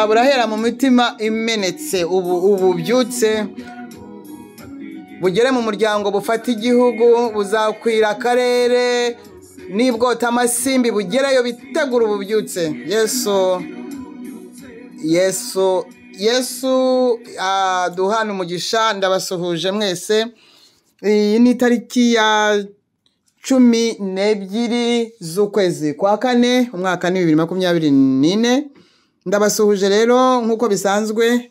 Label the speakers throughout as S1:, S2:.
S1: burahera mu mitima imenetse. Ubu byutse bugere mu muryango, bufata igihugu, buzakwira akarere, nibwota amasimbi bugereyo, bitegura ububyutse. Yesu duhana umugisha. Ndabasuhuje mwese. Iyi ni itariki ya 12 z'ukwezi kwa kane, umwaka ni 2024. Ndabasuhuje rero nk'uko bisanzwe.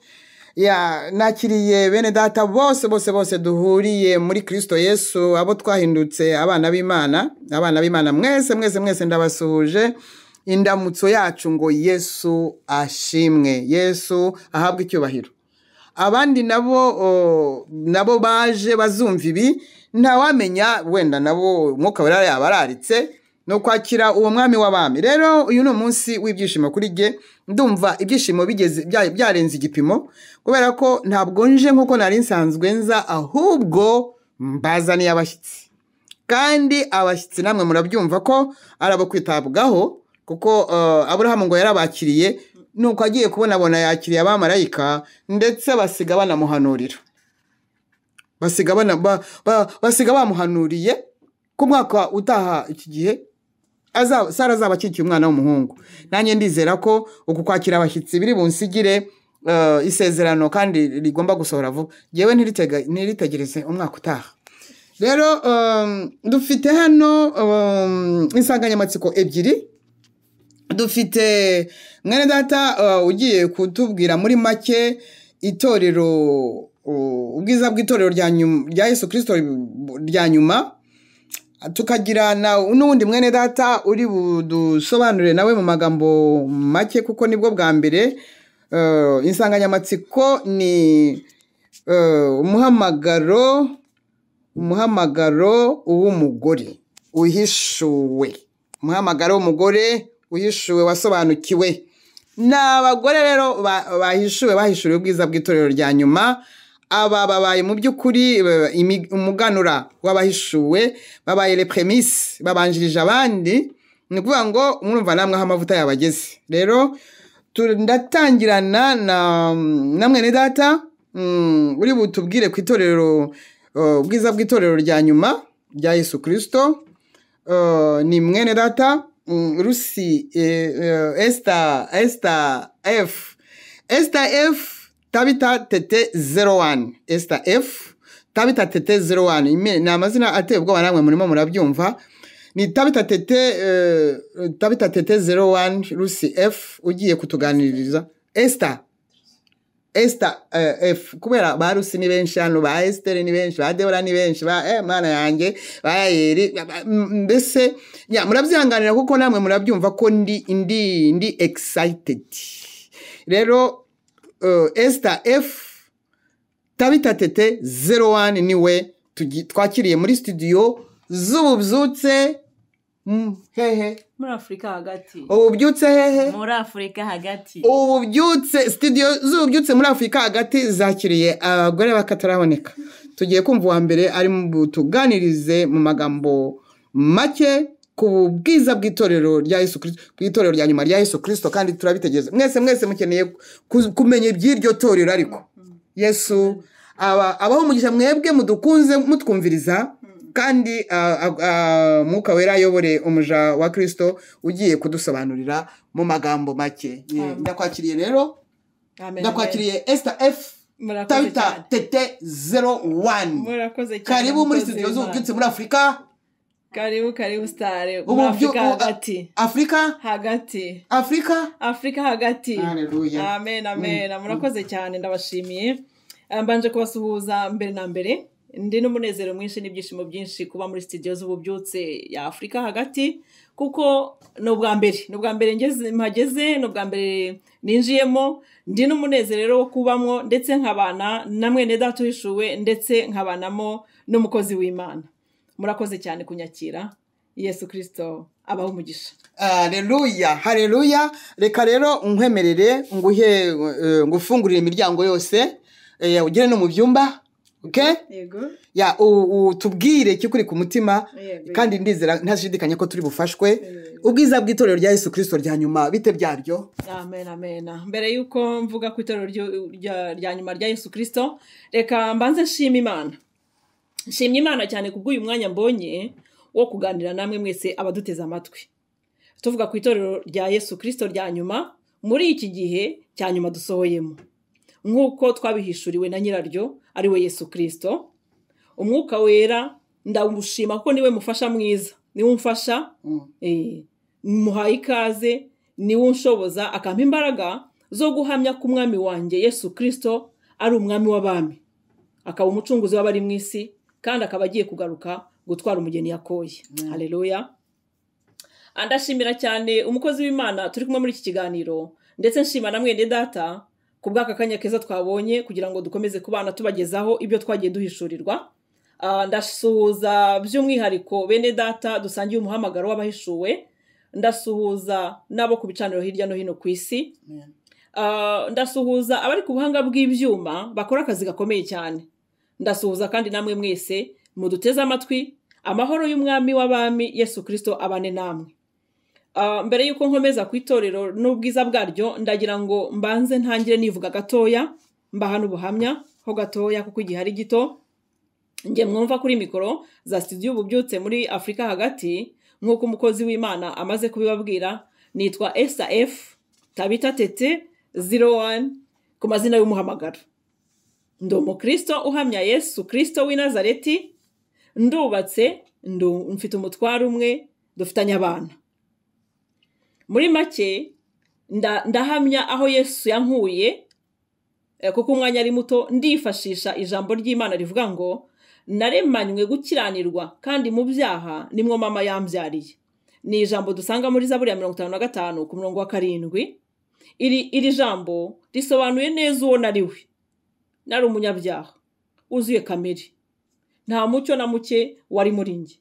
S1: Nakiriye bene data bose duhuriye muri Kristo Yesu, abo twahindutse abana b'Imana mwese ndabasuhuje. Indamutso yacu ngo Yesu ashimwe, Yesu ahabwe icyubahiro. Abandi nabo baje bazumva ibi, ntawamenya wenda nabo Mwuka Wera yabararitse no kwakira uwo mwami w'abami. Rero uyu ni umunsi w'ibyishimo kuri jye. Ndumva ibyishimo byarenze igipimo, kubera ko ntabwo nje nk'uko nari nsanzwe nza, ahubwo mbazaniye abashyitsi. Kandi abashyitsi namwe murabyumva ko ari abo kwitabwaho, kuko Aburahamu ngo yarabakiriye, nuko agiye kubona yakiriye abamarayika, ndetse basiga banamuhanurira. Basiga bamuhanuriye ku mwaka utaha iki gihe Sara azaba akikiye umwana w'umuhungu. Nanjye ndizera ko uku kwakira abashyitsi biri bunsigire isezerano kandi rigomba gusohora vuba. Yewe ntiritegereze umwaka utaha. Rero dufite hano insanganyamatsiko ebyiri. Dufite mwene data ugiye kutubwira muri make itorero, ubwiza bw'itorero rya Yesu Kristo rya nyuma. Tukagira n'ubundi mwene data uri budusobanurire nawe mu magambo make, kuko nibwo bwa mbere. Insanganyamatsiko ni umuhamagaro w'umugore uhishuwe. Umuhamagaro w'umugore uhishuwe, wasobanukiwe. N'abagore rero bahishuriwe ubwiza bw'itorero rya nyuma. Aba babaye mu by'ukuri umuganura w'abahishuwe, babaye les prémices, babanjirije abandi. Ni kuvuga ngo mwumva namwe aho amavuta yabageze. Rero ndatangirana na mwene data uri butubwire ku itorero, ubwiza bw'itorero rya nyuma rya Yesu Kristo. Ni mwene data Rusi Esther F Tabita Tete 01. Esther F Tabita Tete 01. Ni amazina ateye ubwoba, namwe murimo murabyumva. Ni Tabita Tete 01 Rusi F ugiye kutuganiririza. Esther F, kubera ba Rusi ni benshi hano, ba Esther ni benshi, ba Deborah ni benshi, ba mana yanjye, ba Yayeri. Mbese murabyihanganira kuko namwe murabyumva ko ndi excited. Rero Esther F Tabita Tete 01 niwe twakiriye muri studio z'ububyutse hehe
S2: muri Afrika hagati.
S1: Ububyutse hehe
S2: muri Afrika hagati.
S1: Ububyutse studio z'ububyutse muri Afrika hagati zakiriye abagore bakataraboneka. Tugiye kumva uwa mbere ari mu tuganirize mu magambo make ku bwiza bw'itorero rya Yesu Kristo, bw'itorero rya nyuma rya Yesu Kristo, kandi turabitegereza. Mwese mukeneye kumenya iby'iryo torero. Ariko Yesu abaho umugisha mwebwe mudukunze mutwumviriza, kandi Mwuka Wera ayobore umuja wa Kristo ugiye kudusobanurira mu magambo make. Ndakwakiriye rero. Ndakwakiriye Esther F Tabita Tete 01. Karibu muri studio z'ububyutse muri Afrika.
S2: Karibu stare muri Afrika hagati. Afrika hagati.
S1: Haleluya.
S2: Amen. Murakoze cyane, ndabashimiye. Mbanje kubasuhuza mbere na mbere. Ndi n'umunezero mwinshi n'ibyishimo byinshi kuba muri studio z'ububyutse ya Afrika hagati, kuko no bwa mbere mpageze, no bwa mbere ninjiyemo. Ndi n'umunezero wo kubamwo, ndetse nkabana na mwene data uhishuwe, ndetse nkabanamo n'umukozi w'Imana. Murakoze cyane kunyakira. Yesu Kristo abaho umugisha.
S1: Haleluya. Reka rero nkwemerere ngufungurire imiryango yose, ugire no mu byumba okay
S2: Yego.
S1: ya tubwire kikuri ku mutima
S2: Yego.
S1: kandi ndizera ntashidikanya ko turi bufashwe ubwiza bw'itorero rya Yesu Kristo rya nyuma bite byaryo.
S2: Amen, amen. Mbere yuko mvuga ku itorero rya nyuma rya Yesu Kristo, reka mbanze nshima Imana. Nshimye Imana cyane kubw'uyu mwanya mbonye wo kuganira namwe mwese abaduteze amatwi. Tuvuga ku itorero rya Yesu Kristo rya nyuma muri iki gihe cya nyuma dusohoyemo. Nk'uko twabihishuriwe na nyiraryo ari we Yesu Kristo. Umwuka wera ndamushima ko niwe mufasha mwiza. Niwe umfasha, muhaye ikaze, niwe unshoboza akampa imbaraga zo guhamya ku mwami wanjye Yesu Kristo ari umwami w'abami. Akaba umucunguzi w'abari mu isi kandi akaba agiye kugaruka gutwara umugeni yakoye. Haleluya. Andashimira cyane umukozi w'Imana turi kumwe muri iki kiganiro, ndetse nshima na mwene data kubw'aka kanya keza twabonye kugira ngo dukomeze kubana tubagezaho ibyo twagiye duhishurirwa. Ndasuhuza by'umwihariko bene data dusangiye umuhamagaro w'abahishuwe. Ndasuhuza nabo ku bicaniro hirya no hino ku isi. Ndasuhuza abari ku buhanga bw'ibyuma bakora akazi gakomeye cyane. Ndasuhuza kandi namwe mwese muduteze amatwi. Amahoro y'umwami w'abami Yesu Kristo abane namwe. Mbere yuko nkomeza ku itorero n'ubwiza bwaryo, ndagira ngo mbanze ntangire nivuga gatoya, mbaha n'ubuhamya ho gatoya kuko igihe ari gito. Nge mwumva kuri mikoro za studio ububyutse muri Afrika hagati, nk'uko umukozi w'Imana amaze kubibabwira, nitwa Esther F Tabita Tete 01 ku mazina y'umuhamagaro. Ndi umukristo uhamya Yesu Kristo w'i Nazareti, ndubatse, mfite umutwaro umwe, dufitanye abana. Muri make ndahamya aho Yesu yankuye, kuko umwanya ari muto ndifashisha ijambo ry'Imana rivuga ngo naremanywe gukiranirwa kandi mu byaha nimwo mama yambyariye. Ni ijambo dusanga muri Zaburi ya 55 ku murongo wa 7. Iri jambo risobanuye neza uwo nariwe. Nari umunyabyaha uzuye kamere, nta mucyo na muke wari muri nge.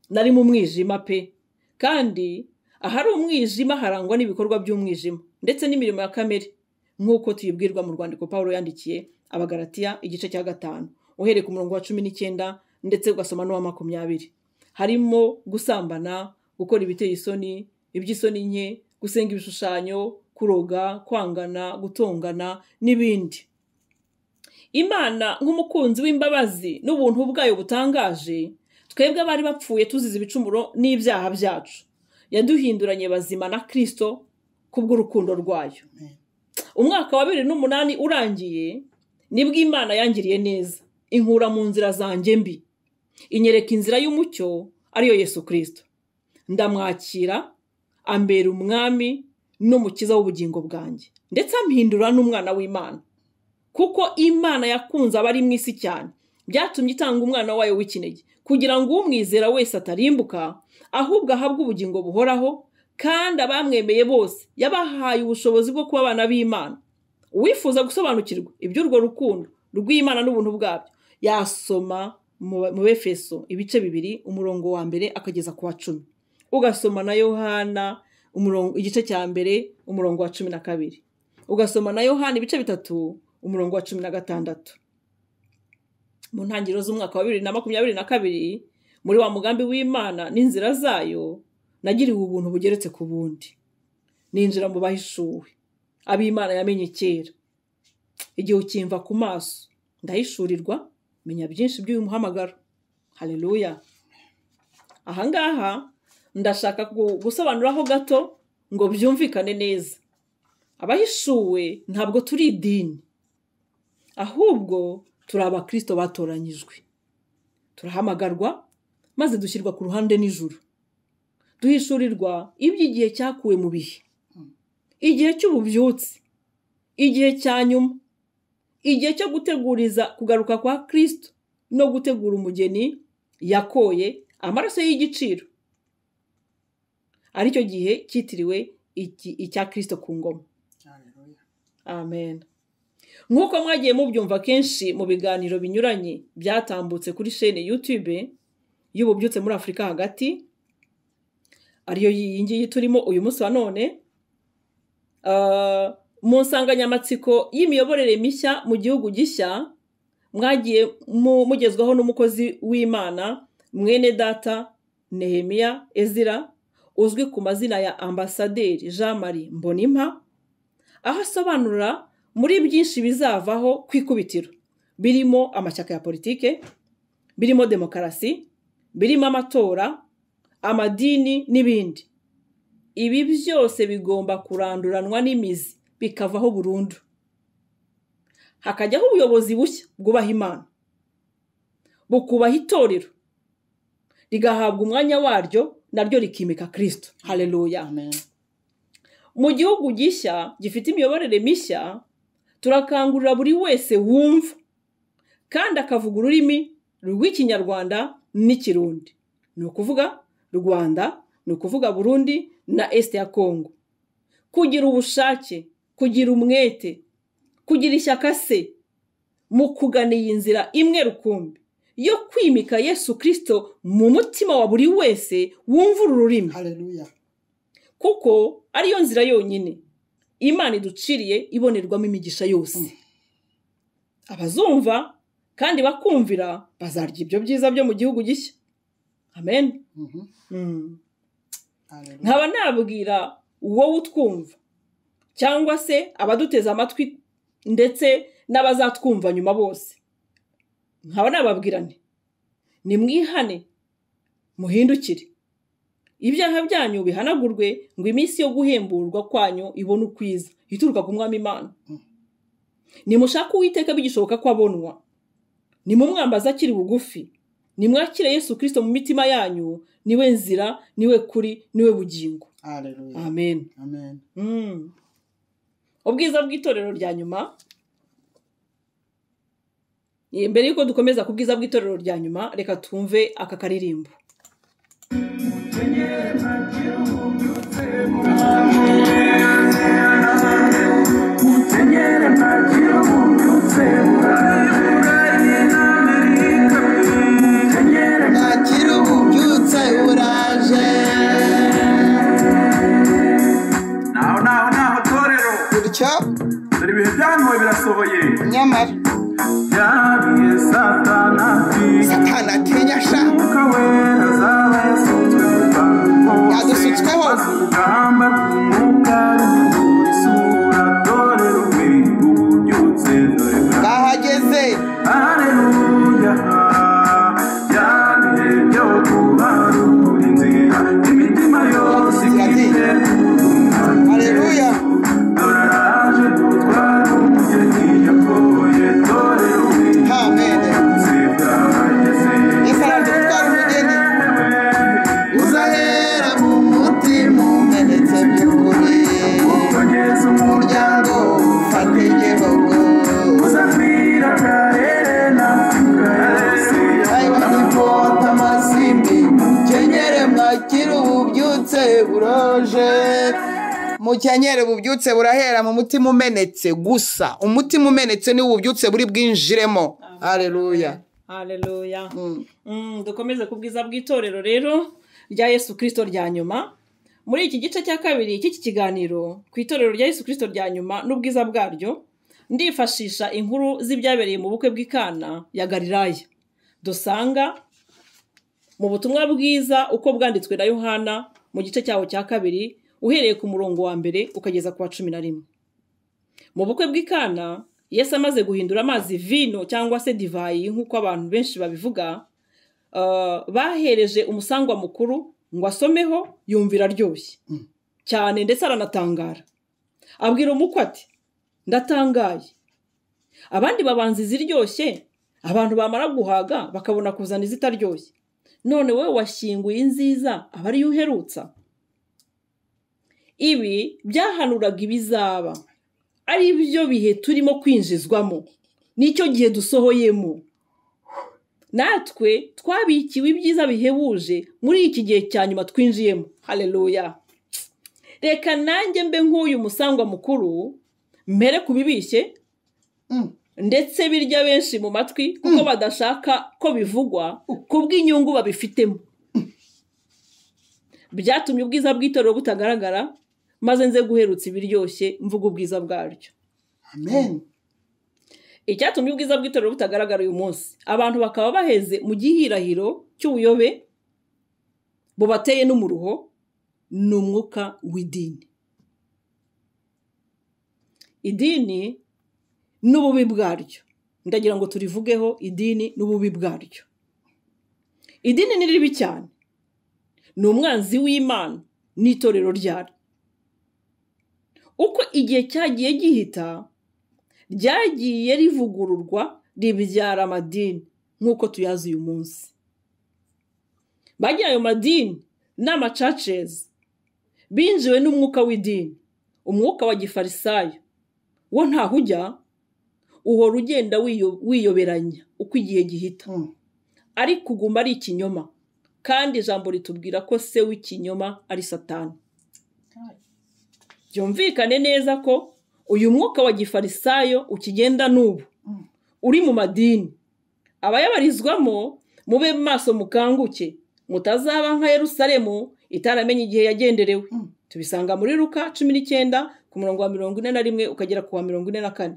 S2: Nari mu mwijima pe, kandi ahari umwijima harangwa n'ibikorwa by'umwijima ndetse n'imirimo ya kamere, nk'uko tuyibwirwa mu rwandiko Pawulo yandikiye Abagalatiya igice cya 5 uhereye ku murongo wa 19 ndetse ugasoma n'uwa 20. Harimo gusambana, gukora ibiteye isoni, iby'isoni nke, gusenga ibishushanyo, kuroga, kwangana, gutongana n'ibindi. Imana nk'umukunzi w'imbabazi n'ubuntu bwayo butangaje, twebwe abari bapfuye tuzize ibicumuro n'ibyaha byacu, yaduhinduranye bazima na Kristo kubw'urukundo rwayo. Umwaka wa 2008 urangiye, nibwo Imana yangiriye neza, inkura mu nzira zanjye mbi, inyereka inzira y'umucyo ariyo Yesu Kristo. Ndamwakira, ambera umwami n'umukiza w'ubugingo bwanjye, ndetse ampindura n'umwana w'Imana. Kuko Imana yakunze abari mu isi cyane, byatumye itanga umwana wayo w'ikinege, kugira ngo umwizera wese atarimbuka, ahubwo ahabwe ubugingo buhoraho. Kandi abamwemeye bose yabahaye ubushobozi bwo kuba abana b'Imana. Uwifuza gusobanukirwa iby'urwo rukundo rw'Imana n'ubuntu bwabyo, yasoma mu Befeso ibice 2 umurongo wa 1 akageza ku wa 10. Ugasoma na Yohana igice cya 1 umurongo wa 12. Ugasoma na Yohana ibice 3 umurongo wa 16. Mu ntangiriro z'umwaka wa 2022 muri wa mugambi w'Imana n'inzira zayo, nagiriwe ubuntu bugeretse ku bundi. Ninjira mu bahishuwe, ab'Imana yamenye kera. Igihe ukimva ku maso, ndahishurirwa, menya byinshi by'uyu muhamagaro. Haleluya. Ahangaha ndashaka gusobanuraho gato ngo byumvikane neza. Abahishuwe ntabwo turi idini, ahubwo turi abakristo batoranyijwe. Turahamagarwa maze dushyirwa ku ruhande n'ijuru. Duhishurirwa iby'igihe cyakuwe mu bihe, igihe cy'ububyutse, igihe cya nyuma, igihe cyo guteguriza kugaruka kwa Kristo no gutegura umugeni yakoye amaraso y'igiciro. Aricyo gihe cyitiriwe icya Kristo ku ngoma. Amen. Nk'uko mwagiye mubyumva kenshi mu biganiro binyuranye byatambutse kuri chaîne YouTube y'ububyutse muri Afrika hagati, ariyo yingiye turimo uyu munsi wa none, mu nsanganyamatsiko y'imiyoborere mishya mu gihugu gishya, mwagiye mugezwaho n'umukozi w'Imana mwene data Nehemiya Ezira uzwi ku mazina ya Ambasaderi Jean Marie Mbonimpa, aho asobanura muri byinshi bizavaho kwikubitiro, birimo amashyaka ya politike, birimo demokarasi, birimo amatora, amadini n'ibindi. Ibi byose bigomba kuranduranwa n'imizi bikavaho burundu, hakajyaho ubuyobozi bushya bwubaha Imana, bukubaha itorero, rigahabwa umwanya waryo naryo rikimika Kristo. Haleluya.
S1: Amen.
S2: Mu gihugu gishya gifite imiyoborere mishya, turakangurira buri wese wumva kandi akavuga ururimi rw'Ikinyarwanda n'Ikirundi, ni ukuvuga Rwanda, ni ukuvuga Burundi na Est ya Kongo, kugira ubushake, kugira umwete, kugira ishyaka se mu kugana iyi nzira imwe rukumbi yo kwimika Yesu Kristo mu mutima wa buri wese wumva ururimi.
S1: Haleluya.
S2: Kuko ariyo nzira yonyine Imana iduciriye ibonerwamo imigisha yose. Abazumva kandi bakumvira bazarya ibyo byiza byo mu gihugu gishya. Amen. Nkaba nabwira wowe utwumva cyangwa se abaduteza amatwi ndetse n'abazatwumva nyuma bose, nkaba nababwira nti nimwihane muhindukire, ibyaha byanyu bihanagurwe, ngo iminsi yo guhemburwa kwanyu ibone ukwiza ituruka ku Mwami Imana. Nimushaka Uwiteka bigishoboka ko abonwa, nimumwambaza akiri bugufi, nimwakire Yesu Kristo mu mitima yanyu, niwe nzira, niwe kuri, niwe bugingo.
S1: Haleluya.
S2: Amen.
S1: Amen.
S2: Ubwiza bw'itorero rya nyuma. Mbere yuko dukomeza ku bwiza bw'itorero rya nyuma, reka twumve aka karirimbo.
S3: Naho torero.
S1: Gutyo.
S3: Dore ibihe byanyu birasohoye.
S1: Nyamara.
S3: Yabiye Satana
S1: atinya sha.
S3: Ukawera zaba yasutswe mu bantu.
S1: Yadusutsweho.
S3: Urugamba rw'umwuka ruhindura isura. Torero ububyutse dore
S1: bahageze.
S3: Haleluya. Yabiye byo kubarura inzira. Imitima yose ifite.
S1: Haleluya.
S3: Doraje tutwara umugeni yakoye torero.
S1: Amen. Uzahera mu mutima umenetse by'ukuri, umuryango ufata igihugu,
S3: uzafira karere na yose,
S1: ayibonipota amasimbi, mukenyere mwakira ububyutse buroje. Mukenyere ububyutse burahera mu mutima umenetse gusa, umutima umenetse ni ububyutse buri bwinjiremo. Haleluya.
S2: Haleluya. Dukomeze ku bwiza bw'itorero rero rya Yesu Kristo rya nyuma. Muri iki gice cya kabiri cy'iki kiganiro ku itorero rya Yesu Kristo rya nyuma n'ubwiza bwaryo, ndifashisha inkuru z'ibyabereye mu bukwe bw'Ikana ya Galilaya, dusanga mu butumwa bwiza uko bwanditswe na Yohana mu gice cyaho cya kabiri uhereye ku murongo wa mbere ukageza ku wa 11. Mu bukwe bw'Ikana Yesu amaze guhindura amazi vino cyangwa se divayi nk'uko abantu benshi babivuga, bahereje umusangwa mukuru ngo asomeho, yumvira aryoshye cyane ndetse aranatangara. Abwira umukwe ati ndatangaye, abandi babanza iziryoshye, abantu bamara guhaga bakabona kuzana izitaryoshye, none wowe washyinguye inziza aba ari uherutsa. Ibi byahanuraga ibizaba, ari byo bihe turimo kwinjizwamo, nicyo gihe dusohoyemo. Natwe twabikiwe ibyiza bihebuje muri iki gihe cya nyuma twinjiyemo. Haleluya. Reka nanjye mbe nk'uyu musangwa mukuru, mbere kubibishye ndetse birya benshi mu matwi kuko badashaka ko bivugwa kubw'inyungu babifitemo. Byatumye ubwiza bw'itorero butagaragara, maze nze guherutsa ibiryoshye mvuga ubwiza bwaryo.
S1: Amen.
S2: icyatumye ubwiza bw'itorero butagaragara uyu munsi abantu bakaba baheze mu gihirahiro cy'ubuyobe bubateye n'umuruho ni umwuka w'idini. Idini n'ububi bwaryo, ndagira ngo turivugeho idini n'ububi bwaryo. Idini ni ribi cyane, ni umwanzi w'Imana n'itorero ryaryo. Uko igihe cyagiye gihita ryagiye rivugururwa ribyara amadini nk'uko tuyazi uyu munsi. Bagira ayo madini n'amachurches binjiwe n'umwuka w'idini, umwuka wa gifarisayo wo ntaho ujya, uhora ugenda wiyoberanya uko igihe gihita, ari kuguma ari ikinyoma, kandi ijambo ritubwira ko se w'ikinyoma ari Satani. Byumvikane neza ko uyu mwuka wa gifarisayo ukigenda n'ubu uri mu madini. Abayabarizwamo mube maso mukanguke, mutazaba nka Yerusalemu itaramenye igihe yagenderewe. Tubisanga muri Luka 19 ku murongo wa 41 ukagera ku wa 44.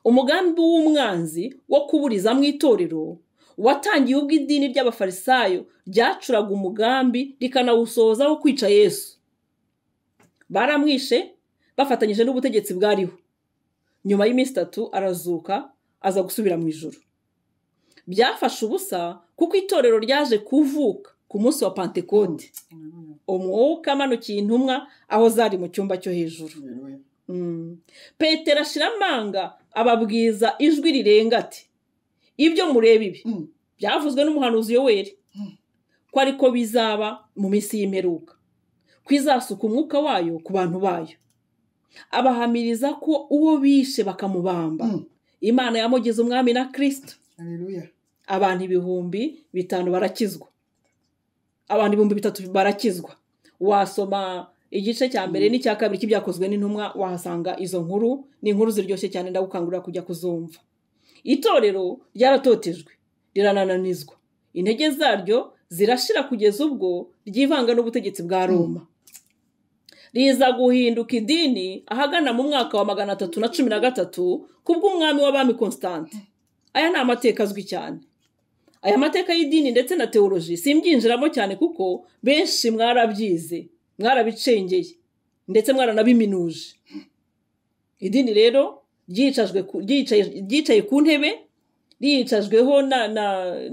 S2: Umugambi w'umwanzi wo kuburiza Mw'Itorero watangiye ubwo idini ry'abafarisayo ryacuraga umugambi rikanawusohoza wo kwica Yesu. Baramwishe bafatanyije n'ubutegetsi bwariho. Nyuma y'iminsi 3 arazuka aza gusubira mu ijuru. Byafashe ubusa kuko itorero ryaje kuvuka ku munsi wa Pentekote. Umwuka amanukiye intumwa aho zari mu cyumba cyo hejuru. Petero ashiramanga ababwiza ijwi rirenga ati, ibyo mureba ibi byavuzwe n'umuhanuzi Yoweri ko ariko bizaba mu minsi y'imperuka, kwizasuka umwuka wayo ku bantu bayo. Abahamiriza ko uwo bishe bakamubamba Imana yamugize umwami na Kristo.
S1: Haleluya.
S2: Abantu 5,000 barakizwa, abantu 3,000 barakizwa. Wasoma igice cya mbere n'icya kabiri cy'ibyakozwe n'intumwa wahasanga izo nkuru. Ni inkuru ziryoshye cyane, ndagukangurira kujya kuzumva. Itorero ryaratotejwe, riranananizwa, intege zaryo zirashira kugeza ubwo ryivanga n'ubutegetsi bwa Roma. Riza guhinduka idini ahagana mu mwaka wa 313 kubw'umwami w'abami Constante. Aya ni amateka azwi cyane. Aya mateka y'idini ndetse na teoloji simbyinjiramo cyane kuko benshi mwarabyize, mwarabicengeye ndetse mwaranabiminuje. Idini rero ryicaye ku ntebe, riyicajweho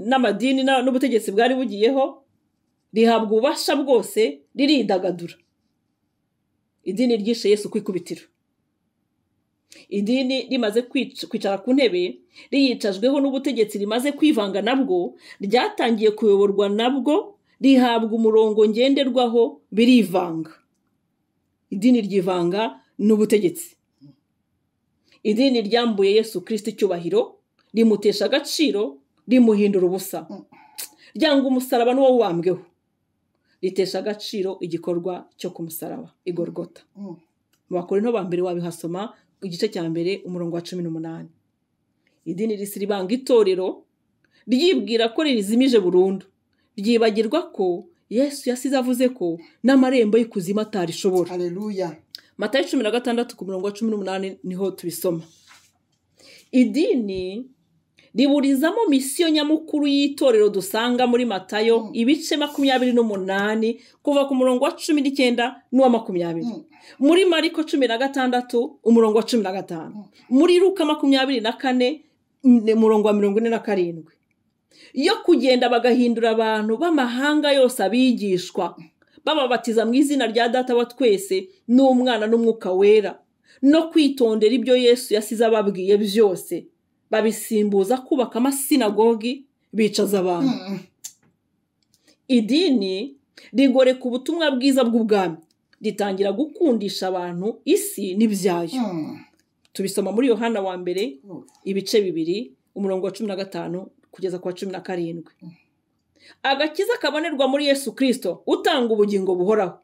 S2: n'amadini n'ubutegetsi bwari bugiyeho, rihabwa ububasha bwose, riridagadura. Idini ryishe Yesu kwikubitiro. Idini rimaze kwicara ku ntebe, riyicajweho n'ubutegetsi rimaze kwivanga nabwo, ryatangiye kuyoborwa nabwo, rihabwa umurongo ngenderwaho, birivanga. Idini ryivanga n'ubutegetsi. Idini ryambuye Yesu Kristo icyubahiro, rimutesha agaciro, rimuhindura ubusa. Ryanga umusaraba n'uwo wambweho, ritesha agaciro igikorwa cyo ku musaraba igorogota. Mu Bakorinto ba mbere wabihasoma igice cya mbere umurongo wa 18. Idini risiribanga itorero, ryibwira ko ririzimije burundu, ryibagirwa ko Yesu yasize avuze ko n'amarembo y'ikuzimu atarishobora.
S1: Haleluya.
S2: Matayo 16 ku murongo wa 18 niho tubisoma. Idini riburizamo misiyo nyamukuru y'itorero dusanga muri Matayo ibice 28 kuva ku murongo wa 19 n'uwa 20. Muri Mariko 16 umurongo wa 15. Muri Luka 24 umurongo wa 47. Yo kugenda bagahindura abantu b'amahanga yose abigishwa, bababatiza mu izina rya Data wa twese n'Umwana n'Umwuka wera, no kwitondera ibyo Yesu yasize ababwiye byose, babisimbuza kubaka amasinagogi bicaza abantu. Idini rigoreka ubutumwa bwiza bw'ubwami, ritangira gukundisha abantu isi n'ibyayo. Tubisoma muri Yohana wa mbere ibice 2 umurongo wa 15 kugeza ku wa 17. Agakiza kabonerwa muri Yesu Kristo utanga ubugingo buhoraho,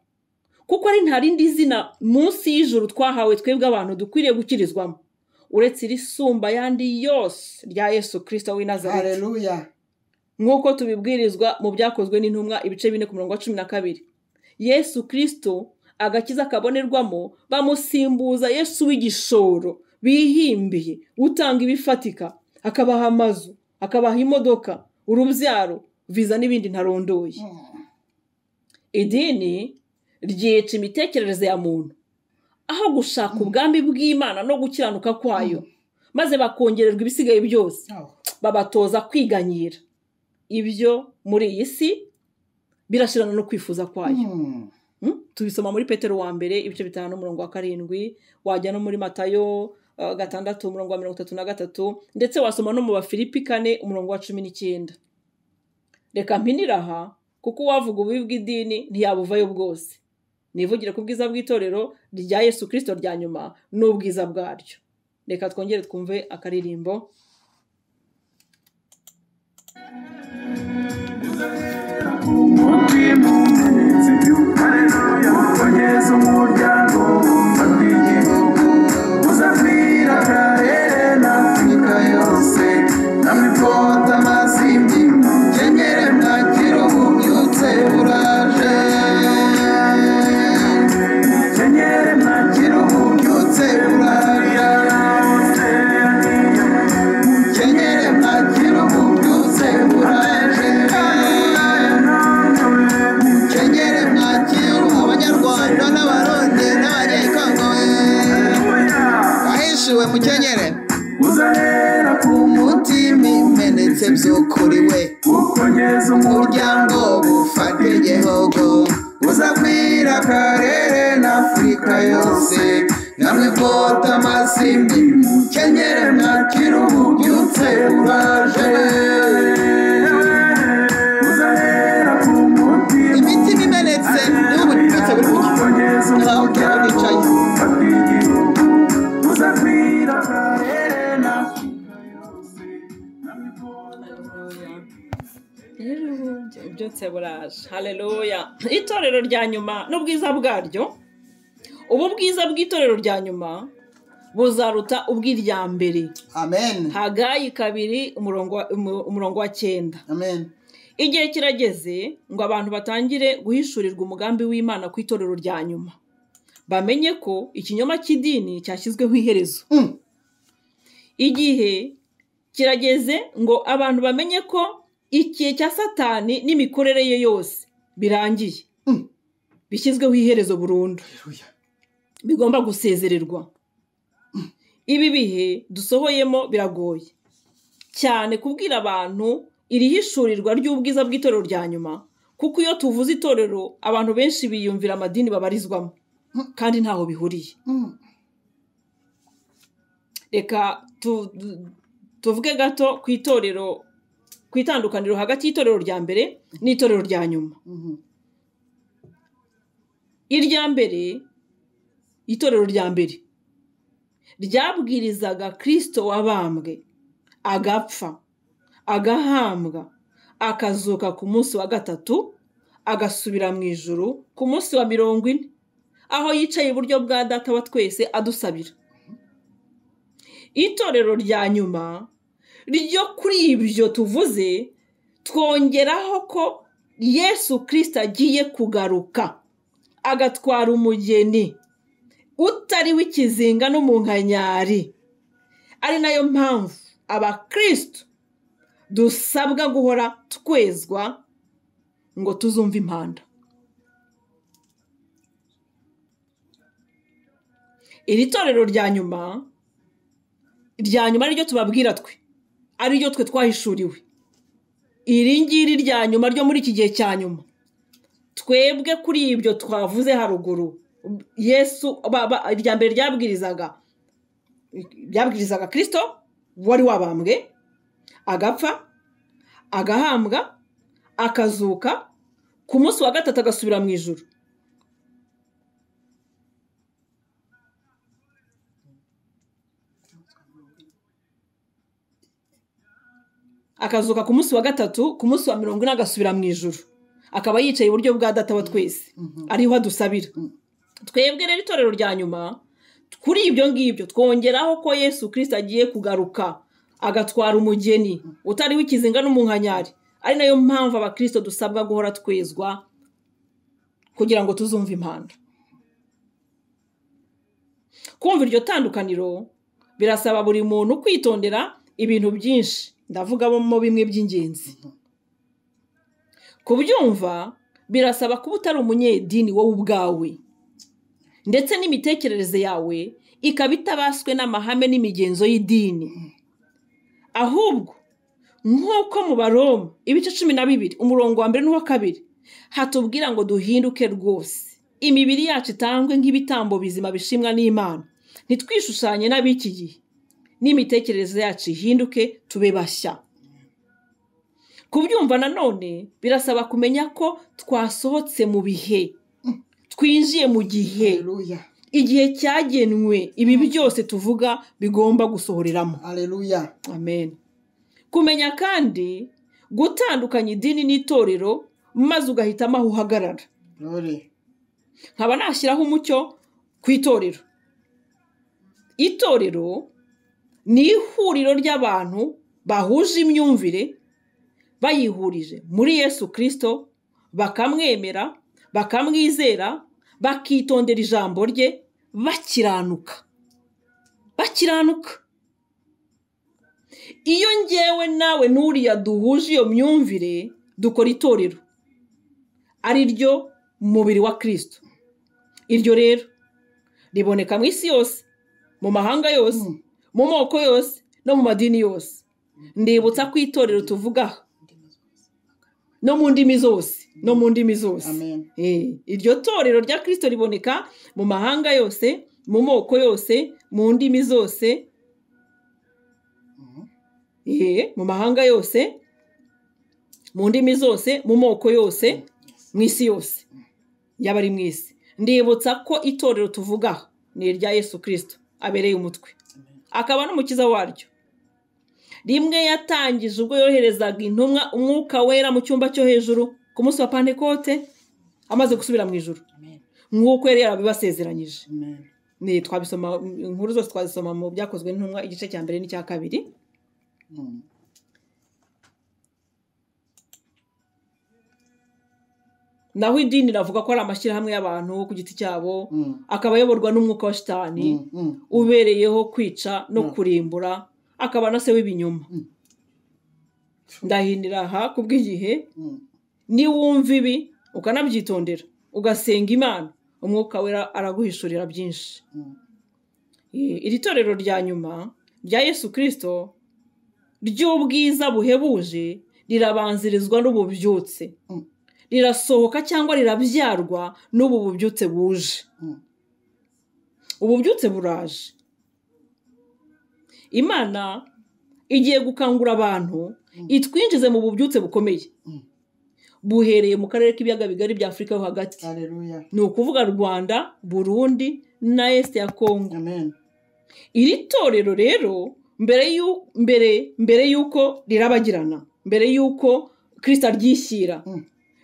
S2: kuko ari nta rindi zina munsi y'ijuru twahawe twebwe abantu dukwiriye gukirizwamo uretse irisumba yandi yose rya Yesu Kristo w'i Nazareti.
S1: Haleluya.
S2: Nk'uko tubibwirizwa mu byakozwe n'intumwa ibice 4 ku murongo wa 12. Yesu Kristo agakiza kabonerwamo bamusimbuza Yesu w'igishoro, bihimbiye utanga ibifatika akabaha amazu akabaha imodoka urubyaro viza n'ibindi ntarondoye. Idini ryica imitekerereze ya muntu aho gushaka ubwami bw'Imana no gukiranuka kwayo maze bakongererwa ibisigaye byose babatoza kwiganyira ibyo muri iyi si birashirana no kwifuza kwayo. Tubisoma muri Petero wa mbere ibice 5:7, wajya no muri Matayo 6:33, ndetse wasoma no mu Bafilipi 4:19. Reka mpiniraha kuko wavuga ububi bw'idini ntiyabuvayo bwose. Nivugire ku bwiza bw'itorero rya Yesu Kristo rya nyuma n'ubwiza bwaryo. Reka twongere twumve akaririmbo.
S3: Yesu umuryango w'igihugu uzabwira karere na Afurika yose namwifota amasimbi kenyere mwakira ububyutse buraje kenyere mwakira ububyutse buraje kenyere mwakira ububyutse buraje kenyere mwakira abanyarwanda n'abarundi n'abanyekongo bahishuwe mukenyere uzahera ku mutima imenetse by'ukuriwe ukongeza umuryango bufate igihugu uzakwira karere na Afurika yose namwe kota amasimbi mukenyere mwakira ububyutse buraje uzahera ku mutima imitima imenetse n'ububyutse buraje naho bicaye bufate igihugu uzakwira karere na Afurika yose namwe
S2: byose buraje. Haleluya. Itorero rya nyuma n'ubwiza bwaryo, ubu bwiza bw'itorero rya nyuma buzaruta ubw'irya mbere.
S1: Amen.
S2: Hagayi 2:9.
S1: Amen.
S2: Igihe kirageze ngo abantu batangire guhishurirwa umugambi w'Imana ku itorero rya nyuma, bamenye ko ikinyoma cy'idini cyashyizweho iherezo. Igihe kirageze ngo abantu bamenye ko ikihe cya Satani n'imikorere ye yose birangiye, bishyizweho iherezo burundu, bigomba gusezererwa. Ibi bihe dusohoyemo biragoye cyane kubwira abantu iri hishurirwa ry'ubwiza bw'itorero rya nyuma, kuko iyo tuvuze itorero abantu benshi biyumvira amadini babarizwamo kandi ntaho bihuriye. Reka tuvuge gato ku itorero, ku itandukaniro hagati y'itorero rya mbere n'itorero rya nyuma. Irya mbere, itorero rya mbere ryabwirizaga Kristo wabambwe, agapfa, agahambwa, akazuka ku munsi wa gatatu, agasubira mu ijuru ku munsi wa 40, aho yicaye iburyo bwa Data wa twese adusabira. Itorero rya nyuma ryo kuri ibyo tuvuze twongeraho ko Yesu Kristo agiye kugaruka agatwara umugeni utari w'ikizinga n'umunkanyari. Ari nayo mpamvu abakristo dusabwa guhora twezwa ngo tuzumve impanda. Iri torero rya nyuma ryo tubabwira twe ari ryo twe twahishuriwe. Iri ngiri rya nyuma ryo muri iki gihe cya nyuma, twebwe kuri ibyo twavuze haruguru, Yesu irya mbere ryabwirizaga Kristo wari wabambwe, agapfa, agahambwa, akazuka, ku munsi wa gatatu agasubira mu ijuru. Akazuka ku munsi wa gatatu, ku munsi wa 40 agasubira mu ijuru, akaba yicaye iburyo bwa Data wa twese, ariho adusabira. Twebwe rero itorero rya nyuma, kuri ibyo ngibyo twongeraho ko Yesu Kristo agiye kugaruka agatwara umugeni utari w'ikizinga n'umunkanyari. Ari nayo mpamvu abakristo dusabwa guhora twezwa kugira ngo tuzumve impanda. Kumva iryo tandukaniro birasaba buri muntu kwitondera ibintu byinshi, ndavugamo bimwe by'ingenzi. Kubyumva birasaba kuba utari umunyedini wowe ubwawe, ndetse n'imitekerereze yawe ikaba itabaswe n'amahame n'imigenzo y'idini, ahubwo nk'uko mu Baroma ibice 12 umurongo wa 1 n'uwa 2 hatubwira ngo duhinduke rwose, imibiri yacu itangwe nk'ibitambo bizima bishimwa n'Imana, ntitwishushanye n'abiki gihe, n'imitekerereze yacu ihinduke tube bashya. Kubyumva nanone birasaba kumenya ko twasohotse mu bihe, twinjiye mu gihe, igihe cyagenwe ibi byose tuvuga bigomba gusohoreramo.
S1: Haleluya.
S2: Amen. Kumenya kandi gutandukanya idini n'itorero maze ugahitamo aho uhagarara. Nkaba nashyiraho umucyo ku itorero. Itorero ni ihuriro ry'abantu bahuje imyumvire, bayihurije muri Yesu Kristo, bakamwemera, bakamwizera, bakitondera ijambo rye, bakiranuka. Iyo ngewe nawe n'uriya duhuje iyo myumvire, dukora itorero, ari ryo mubiri wa Kristo. Iryo rero riboneka mu isi yose, mu mahanga yose, mu moko yose no mu madini yose. Ndibutsa ko itorero tuvuga no mu ndimi zose,
S1: Amen.
S2: Iryo torero rya Kristo riboneka mu mahanga yose, mu moko yose, mu ndimi zose, mu mahanga yose, mu ndimi zose, mu moko yose, mu isi yose y'abari mu isi. Ndibutsa ko itorero tuvuga ni irya Yesu Kristo abereye umutwe, akaba n'umukiza waryo. Rimwe yatangije ubwo yoherezaga intumwa umwuka wera mu cyumba cyo hejuru ku munsi wa Pentekote, amaze gusubira mu ijuru, nk'uko yari yarabibasezeranyije. Ni twabisoma inkuru zose twazisoma mu byakozwe n'intumwa igice cya 1 n'icya 2. Naho idini ravuga ko ari amashyirahamwe y'abantu ku giti cyabo, akaba ayoborwa n'umwuka wa Shitani ubereyeho kwica no kurimbura, akaba na se w'ibinyoma. Ndahinira aha kubw'igihe niwumva ibi ukanabyitondera ugasenga Imana, umwuka wera araguhishurira byinshi. Iri torero rya nyuma rya Yesu Kristo ry'ubwiza buhebuje rirabanzirizwa n'ububyutse, rirasohoka cyangwa rirabyarwa n'ubu bubyutse buje. Ububyutse buraje. Imana igiye gukangura abantu itwinjize mu bubyutse bukomeye, buhereye mu karere k'ibiyaga bigari bya Afrika yo hagati.
S1: Haleluya.
S2: Ni ukuvuga Rwanda, Burundi na Est ya Kongo.
S1: Amen.
S2: Iri torero rero mbere yuko rirabagirana, mbere yuko Kristo aryishyira,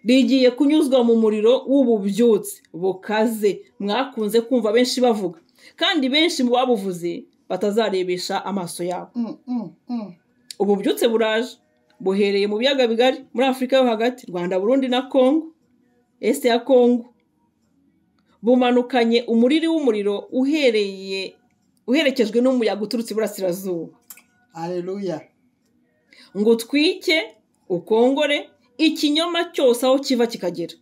S2: rigiye kunyuzwa mu muriro w'ububyutse bukaze mwakunze kumva benshi bavuga, kandi benshi mu babuvuze batazarebesha amaso yabo. Ububyutse buraje, buhereye mu biyaga bigari muri Afrika yo hagati, Rwanda, Burundi na Kongo, Est ya Kongo. Bumanukanye umuriri w'umuriro uherekejwe n'umuyaga uturutse iburasirazuba.
S1: Haleluya.
S2: Ngo twike ukongore ikinyoma cyose aho kiva kikagera,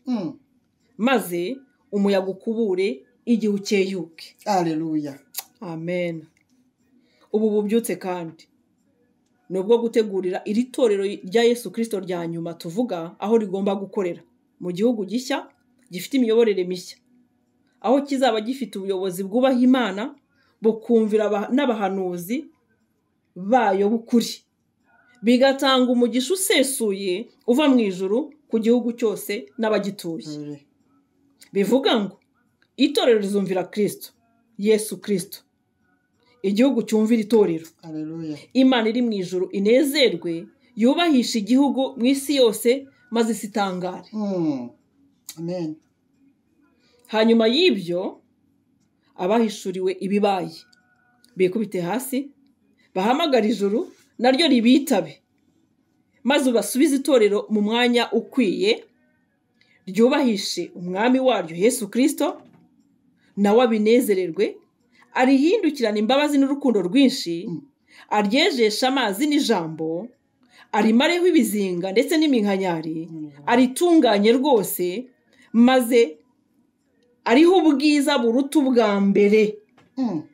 S2: maze umuyaga ukubure igihu cyeyuke.
S1: Haleluya.
S2: Amen. Ubu bubyutse kandi nubwo gutegurira iri torero rya Yesu Kristo rya nyuma tuvuga aho rigomba gukorera mu gihugu gishya gifite imiyoborere mishya, aho kizaba gifite ubuyobozi bwubaha Imana, bukumvira n'abahanuzi bayo bukuri, bigatanga umugisha usesuye uva mu ijuru ku gihugu cyose n'abagituye. Bivuga ngo itorero rizumvira Kristo, Yesu Kristo, igihugu cyumvira itorero.
S1: Haleluya.
S2: Imana iri mu ijuru inezerwe, yubahisha igihugu mu isi yose, maze isitangare.
S1: Amen.
S2: Hanyuma y'ibyo abahishuriwe ibibaye bikubite hasi, bahamagara ijuru naryo ribitabe, maze basubize itorero mu mwanya ukwiye, ryubahishe umwami waryo Yesu Kristo, nawe abinezererwe, arihindukirana imbabazi n'urukundo rwinshi, aryejesha amazi n'ijambo, arimareho ibizinga ndetse n'iminkanyari, aritunganye rwose, maze ariho ubwiza buruta ubwa mbere.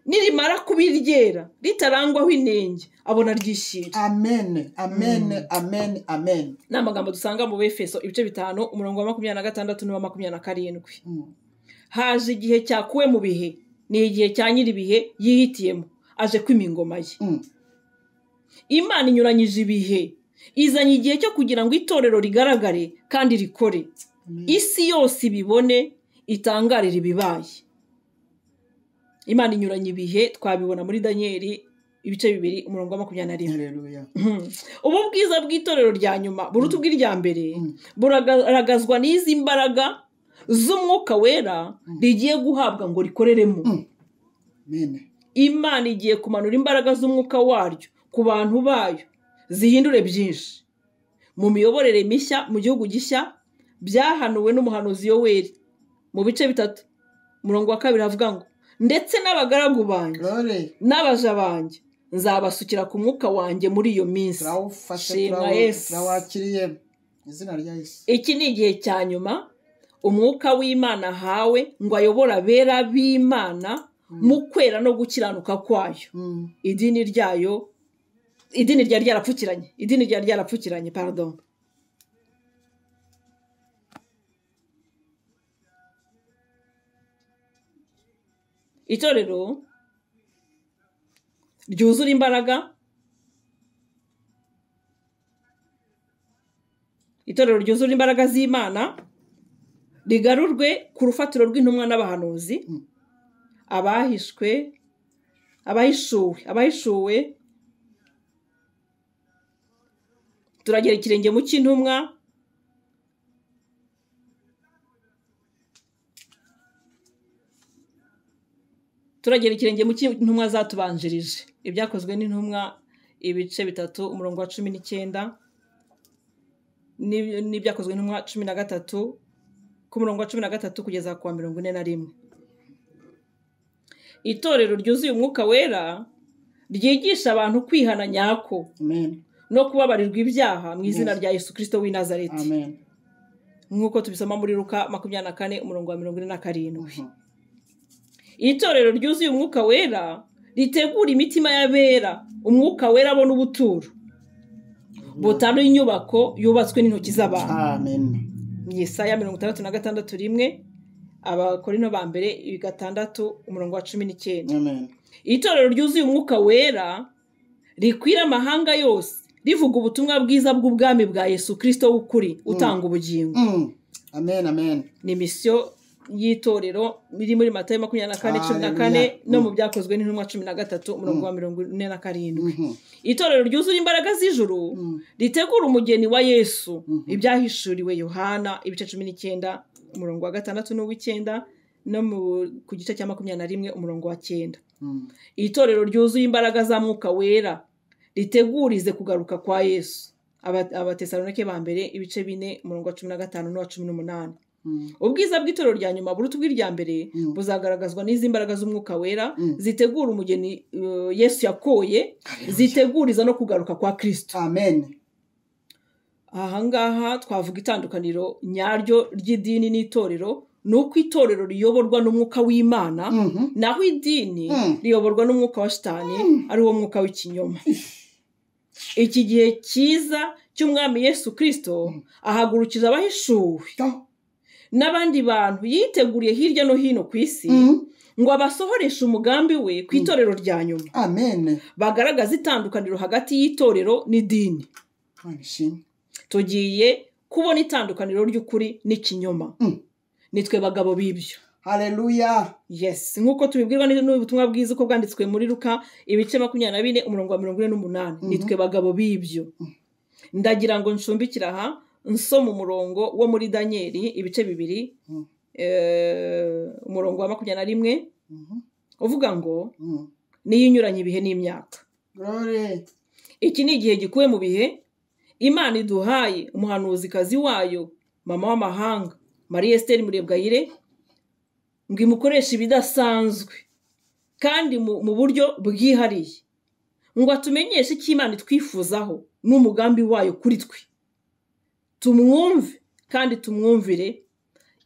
S2: Nirimara kuba iryera ritarangwaho inenge, abona ryishira.
S1: Amen, amen, amen, amen.
S2: Ni amagambo dusanga mu Befeso ibice 5 umurongo wa 26 n'uwa 27. Haje igihe cyakuwe mu bihe, ni igihe cya nyiribihe yihitiyemo, aje kwima ingoma ye. Imana inyuranyije ibihe, izanye igihe cyo kugira ngo itorero rigaragare kandi rikore. Isi yose ibibone, itangarira ibibaye. Imana inyuranye ibihe, twabibona muri Danieli ibice 2 umurongo wa 21.
S1: Haleluya.
S2: Ubu bwiza bw'itorero rya nyuma buruta ubw'irya mbere, buragaragazwa n'izi mbaraga z'umwuka wera rigiye guhabwa ngo rikoreremo.
S1: Amen.
S2: Imana igiye kumanura imbaraga z'umwuka waryo ku bantu bayo, zihindure byinshi mu miyoborere mishya mu gihugu gishya, byahanuwe n'umuhanuzi Yoweri mu bice 3 umurongo wa 2 havuga ngo, ndetse n'abagaragu banjye n'abaja banjye nzabasukira ku mwuka wanjye muri iyo minsi.
S1: Turawakiriye izina rya Yesu.
S2: Iki ni igihe cya nyuma umwuka w'Imana hawe ngo ayobora abera b'Imana mu kwera no gukiranuka kwayo. Idini ryari ryarapfukiranye, pardon. Itorero ryuzura imbaraga, itorero ryuzura imbaraga z'Imana, rigarurwe ku rufatiro rw'intumwa n'abahanuzi, abahishuwe, turagera ikirenge mu cy'intumwa, zatubanjirije. Ibyakozwe n'intumwa ibice 3 umurongo wa 19 n'ibyakozwe n'intumwa 13 ku murongo wa 13 kugeza ku wa 41. Itorero ryuzuye umwuka wera ryigisha abantu kwihana nyako.
S1: Amen.
S2: No kubabarirwa ibyaha mu izina rya Yesu Kristo w'i Nazareti.
S1: Amen.
S2: Nk'uko tubisoma muri Luka 24 umurongo wa 47. Itorero ryuzuye umwuka wera ritegura imitima y'abera, umwuka wera abona ubuturo butari inyubako yubatswe n'intoki z'abantu.
S1: Amen.
S2: Yesaya 66:1, Abakorinto ba mbere 6 umurongo wa 19.
S1: Amen.
S2: Itorero ryuzuye umwuka wera rikwira amahanga yose, rivuga ubutumwa bwiza bw'ubwami bwa Yesu Kristo w'ukuri utanga ubugingo.
S1: Amen, amen.
S2: Ni misiyo y'itorero biri muri Matayo 24:14 no mu byakozwe n'intumwa 13 umurongo wa 47. Itorero ryuzura imbaraga z'ijuru ritegura umugeni wa Yesu, ibyahishuriwe Yohana ibice 19 umurongo wa 6 n'uw'9 no ku gice cya 21 umurongo wa 9. Itorero ryuzuye imbaraga za mwuka wera ritegurize kugaruka kwa Yesu, Abatesalonike ba mbere ibice 4 umurongo wa 15 n'uwa 18. Ubwiza bw'itorero rya nyuma buruta ubw'irya mbere buzagaragazwa n'izi mbaraga z'umwuka wera zitegura umugeni Yesu yakoye, ziteguriza no kugaruka kwa Kristo.
S1: Amen.
S2: Ahangaha twavuga itandukaniro nyaryo ry'idini n'itorero, nuko itorero riyoborwa n'umwuka w'Imana, naho idini riyoborwa n'umwuka wa Shitani, ari wo mwuka w'ikinyoma. Iki gihe cyiza cy'umwami Yesu Kristo ahagurukije abahishuwe n'abandi bantu yiteguriye hirya no hino ku isi ngo abasohoreshe umugambi we ku itorero rya nyuma.
S1: Amen.
S2: Bagaragaza itandukaniro hagati y'itorero n'idini. Tugiye kubona itandukaniro ry'ukuri n'ikinyoma. Nitwe bagabo b'ibyo.
S1: Haleluya.
S2: Yes, nkuko tubibwirwa n'ubutumwa bwiza uko bwanditswe muri Luka ibice 24 umurongo wa 48. Nitwe bagabo b'ibyo. Ndagira ngo nshumbikira aha nsoma umurongo wo muri Danieli ibice 2 umurongo wa 21 uvuga ngo niyo inyuranye ibihe n'imyaka.
S1: Glory.
S2: Iki ni igihe gikuwe mu bihe Imana iduhaye umuhanuzikazi wayo Mamawamahanga Esther Murebwayire ngo imukoreshe ibidasanzwe kandi mu buryo bwihariye ngo atumenyeshe icyo Imana itwifuzaho n'umugambi wayo kuri twe. Tumwumve kandi tumwumvire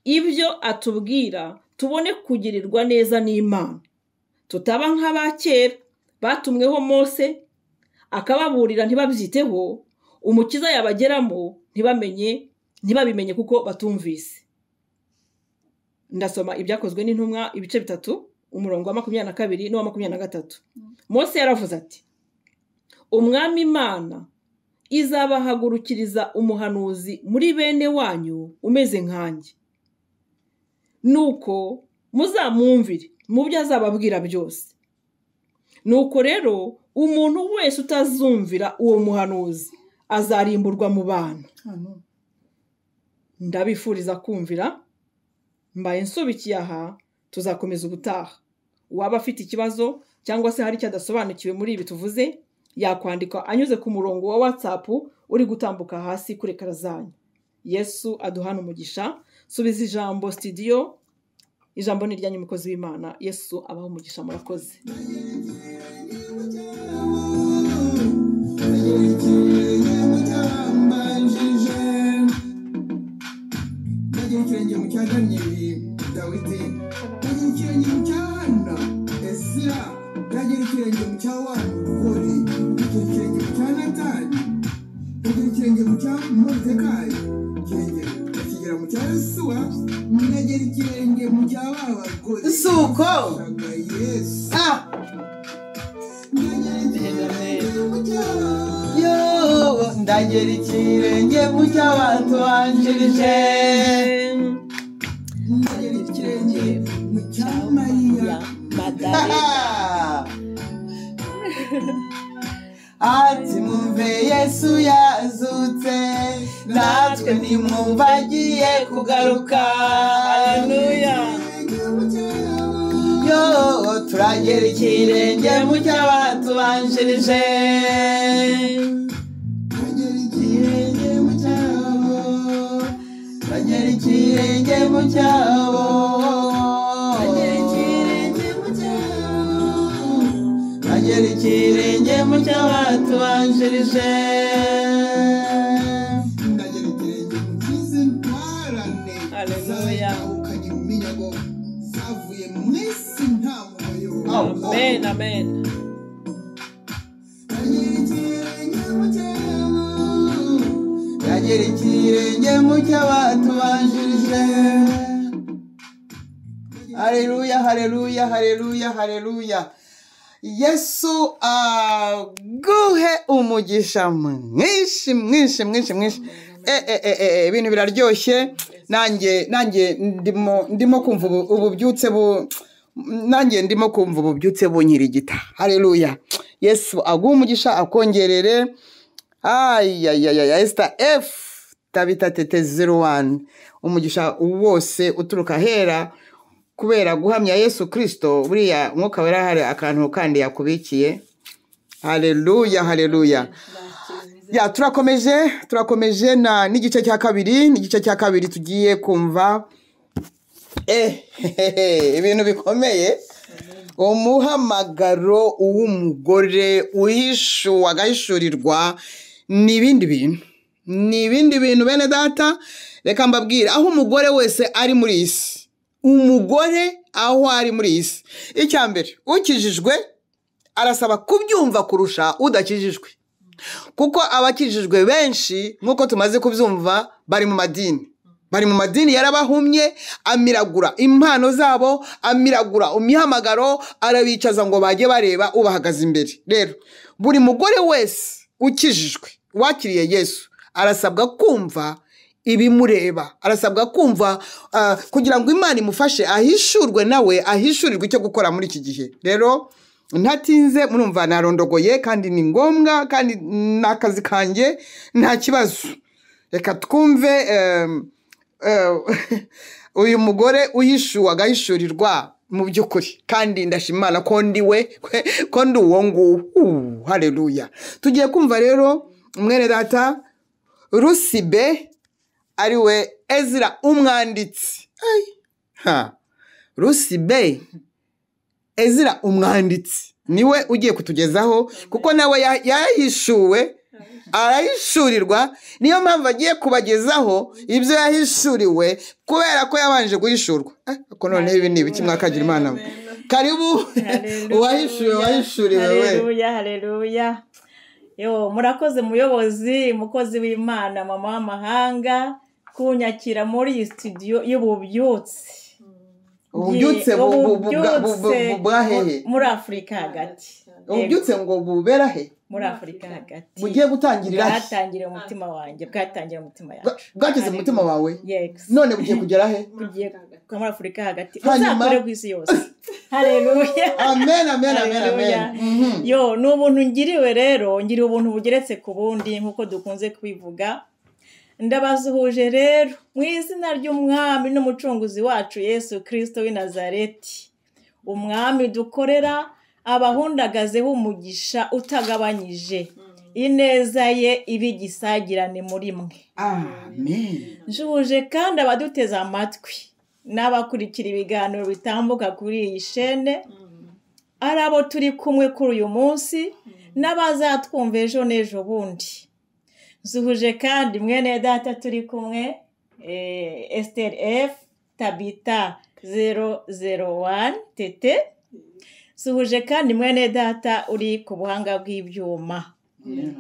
S2: ibyo atubwira, tubone kugirirwa neza n'Imana, tutaba nk'abakera batumweho Mose akababurira ntibabyiteho, umukiza yabageramo ntibabimenye kuko batumvise. Ndasoma ibyakozwe n'intumwa ibice 3 umurongo wa 22 n'uwa 23. Mose yaravuze ati, umwami Imana izabahagurukiriza umuhanuzi muri bene wanyu umeze nkanjye, nuko muzamwumvire mu byo azababwira byose. Nuko rero umuntu wese utazumvira uwo muhanuzi azarimburwa mu bantu. Ndabifuriza kumvira. Mbaye nsubikiye aha, tuzakomeza ubutaha. Waba afite ikibazo cyangwa se hari icyo adasobanukiwe muri ibi tuvuze, yakwandika anyuze ku murongo wa WhatsApp uri gutambuka hasi kuri ekara zanyu. Yesu aduhana umugisha. Subiza ijambo studio. Ijambo ni ryanyu mukozi w'Imana. Yesu abaho umugisha. Murakoze.
S1: Suko yo ndagera ikirenge mu cy'abantu banjirije, ndagera ikirenge mu cya Mariya Magdalena. Ati mwumve Yesu yazutse, natwe nimwumva agiye kugaruka. Haleluya. Yo turagera ikirenge mu cy'abantu banjirije, turagera ikirenge mu cyabo, turagera ikirenge mu cyabo, turagera ikirenge mu cyabo, turagera ikirenge mu cy'abantu banjirije. Ndagera ikirenge mu cy'izi ntwarane. Haleluya.
S2: Amen, amen.
S1: Ndagera ikirenge mu cy'abantu banjirije. Haleluya, haleluya, haleluya, haleluya. Yesu aguhe umugisha mwinshi mwinshi mwinshi mwinshi. Ibintu biraryoshye. Nanjye ndimo kumva ububyutse nanjye ndimo kumva ububyutse bunyirigita. Haleluya. Yesu aguhe umugisha akongerere. Esther F Tabita Tete 01 umugisha wose uturuka hera kubera guhamya Yesu Kristo. Buriya Mwuka Wera hari akantu kandi yakubikiye. Haleluya, haleluya. Ya turakomeje na n'igice cya kabiri tugiye kumva ibintu bikomeye. Umuhamagaro w'umugore uhishuwe agahishurirwa n'ibindi bintu bene data. Reka mbabwire aho umugore wese ari muri isi, umugore aho ari muri isi, icyambere ukijijwe arasaba kubyumva kurusha udakijijwe, kuko abakijijwe benshi nkuko tumaze kubyumva bari mu madini yarabahumye, amiragura impano zabo, amiragura imihamagaro, arabicaza ngo bajye bareba ubahagaze imbere. Rero buri mugore wese ukijijwe wakiriye Yesu arasabwa kumva ibimureba, arasabwa kumva kugira ngo Imana imufashe ahishurwe nawe ahishurirwe icyo gukora muri iki gihe. Rero ntatinze murumva narondogoye kandi ni ngombwa kandi nakazi kanjye nta kibazo. Reka twumve uyu mugore uhishuwe agahishurirwa mu by'ukuri, kandi ndashimana ko ndi uwo nguwo. Haleluya. Tugiye kumva rero mwene data Rusibe ariwe Ezra umwanditsi. Rusibe Ezra umwanditsi niwe ugiye kutugezaho kuko nawe yahishuwe arahishurirwa, niyo mpamvu agiye kubagezaho ibyo yahishuriwe kubera ko yabanje guhishurwa. Ko none ibi ni ibiki mwakagira Imana? Karibu wahishuriwe we.
S4: Haleluya, haleluya. Yo, murakoze muyobozi, mukozi w'Imana, Mamawamahanga, kunyakira muri iyi studio y'ububyutse.
S1: Ububyutse bwahehe
S4: muri Afrika hagati.
S1: Ububyutse ngo bubera he?
S4: Muri Afrika hagati.
S1: Bugiye gutangirira he?
S4: Bwatangira umutima wanjye, bwatangira umutima yacu.
S1: Bwageze umutima wawe?
S4: Yes.
S1: None bugiye kugera he?
S4: Bugiye muri Afrika hagati. Uzakore ku isi yose. Haleluya.
S1: Amen, amen, amen, amen.
S4: Yo, n'ubuntu ngiriwe rero, ngiri ubuntu bugeretse ku bundi nkuko dukunze kwivuga. Ndabazuhuje rero mu izina ry'umwami n'umucunguzi wacu Yesu Kristo w'i Nazareti. Umwami dukorera abahundagazeho umugisha utagabanyije. Ineza ye ibigisagirane muri mwe.
S1: Amen.
S4: Njuje kandi abaduteza amatwi n'abakurikira ibiganiro bitambuka kuri iyi shene, ari abo turi kumwe kuri uyu munsi n'abazatwumva ejo n'ejo bundi. Zuhuje kandi mwene data turi kumwe Esther F Tabita 001 tete. Zuhuje kandi mwene data uri ku buhanga bw'ibyuma.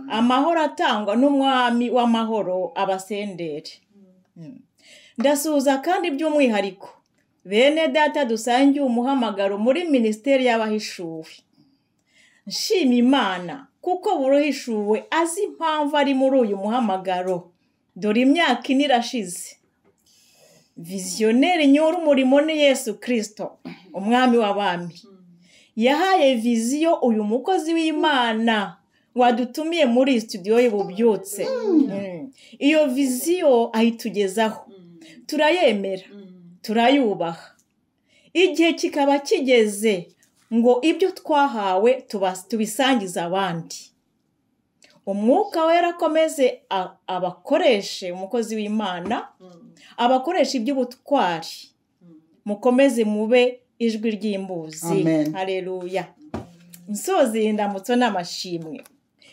S4: Amahoro atangwa n'umwami w'amahoro abasendere. Ndasuhuza kandi by'umwihariko bene data dusangiye umuhamagaro muri ministeri y'abahishuwe. Nshima Imana kuko buruhishuwe azi impamvu ari muri uyu muhamagaro. Dore imyaka ine irashize. Visionnaire nyura umurimo ni Yesu Kristo, umwami w'abami. Yahaye viziyo uyu mukozi w'Imana wadutumiye muri studio y'ububyutse. Iyo viziyo ayitugezaho. Turayemera, turayubaha. Igihe kikaba kigeze ngo ibyo twahawe tubisangiza abandi. Umwuka wera akomeze abakoreshe umukozi w'Imana, abakoresha iby'ubutwari. Mukomeze mube ijwi ry'imbuzi. Haleluya. Nsozi indamutso n'amashimwe.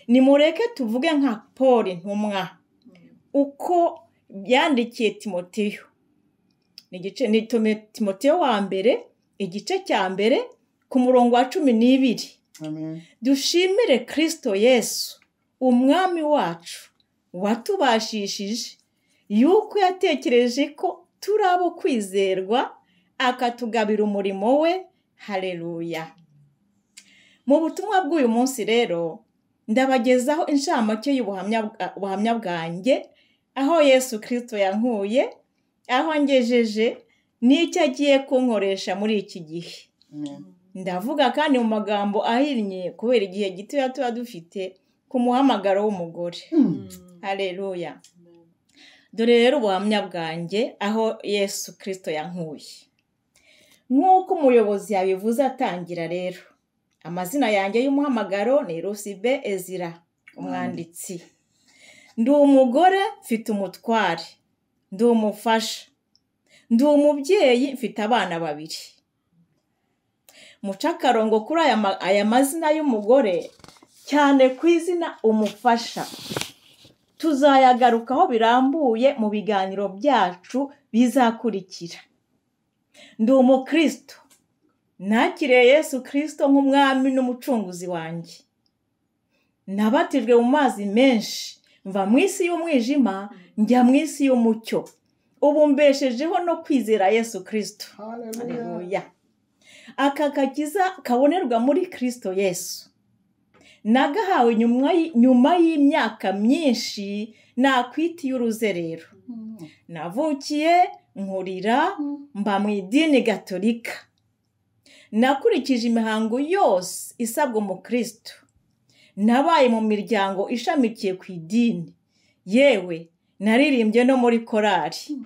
S4: Nimureke tuvuge nka Paul intumwa uko yandikiye Timoteyo. Ni Timoteyo wa mbere, igice cya mbere ku murongo wa 12.
S1: Amen.
S4: Dushimire Kristo Yesu, umwami wacu, watubashishije yuko yatekereje ko turi abo kwizerwa akatugabira umurimo we. Haleluya. Mu butumwa bw'uyu munsi rero ndabagezaho inshamake y'ubuhamya bwanjye, aho Yesu Kristo yankuye, aho ngejeje n'icyo agiye kunkoresha muri iki gihe. Ndavuga kandi mu magambo ahinnye kubera igihe gito tuba dufite ku muhamagaro w'umugore. Haleluya. Dore rero ubuhamya bwanjye aho Yesu Kristo yankuye. Nk'uko umuyobozi yabivuze atangira rero, amazina yanjye y'umuhamagaro ni Rusibe Ezra, umwanditsi. Ndi umugore mfite umutware, ndi umufasha, ndi umubyeyi mfite abana 2. Mucakarongo kuri aya mazina y'umugore cyane ku izina umufasha. Tuzayagarukaho birambuye mu biganiro byacu bizakurikira. Ndi umukristo, nakiriye Yesu Kristo nk'umwami n'umucunguzi wanjye. Nabatijwe mu mazi menshi, mva mu isi y'umwijima njya mu isi y'umucyo. Ubu mbeshejeho no kwizera Yesu Kristo. Haleluya. Aka gakiza kabonerwa muri Kristo Yesu. Nagahawe nyuma y'imyaka myinshi nakwitiye uruzerero. Navukiye nkurira mba mu idini gatolika. Nakurikije imihango yose isabwa mu Kristo. Nabaye mu miryango ishamikiye ku idini. Yewe naririmbye no muri korari.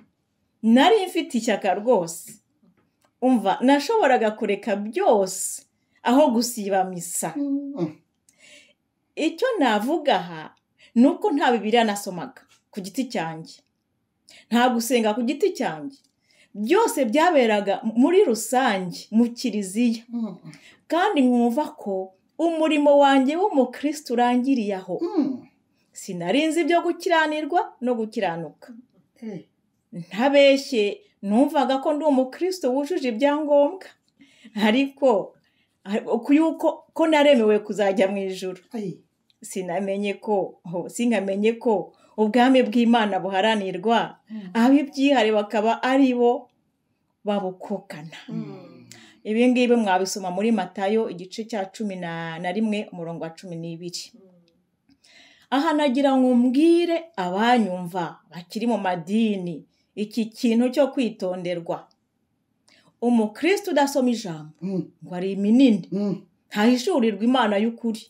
S4: Nari mfite ishyaka rwose. Umva nashoboraga kureka byose aho gusiba misa. Icyo navuga aha nuko nta Bibiliya nasomaga ku giti cyanjye. Nta gusenga ku giti cyanjye. byose byaberaga muri rusange mu kiliziya kandi nkumva ko umurimo wanjye w'umukristo urangiriye aho sinarinzi ibyo gukiranirwa no gukiranuka ntabeshye numvaga ko ndi umukristo wujuje ibyangombwa ariko ko naremewe kuzajya mu ijuru sinkamenye ko ubwami bw'Imana buharanirwa ab'ibyihare bakaba ari bo babukokana ibi ngibi mwabisoma muri Matayo igice cya 11 umurongo wa 12 aha nagira ngo mbwire abanyumva bakiri mu madini iki kintu cyo kwitonderwa umukristo udasoma ijambo ngo ari minini ntahishurirwa Imana y'ukuri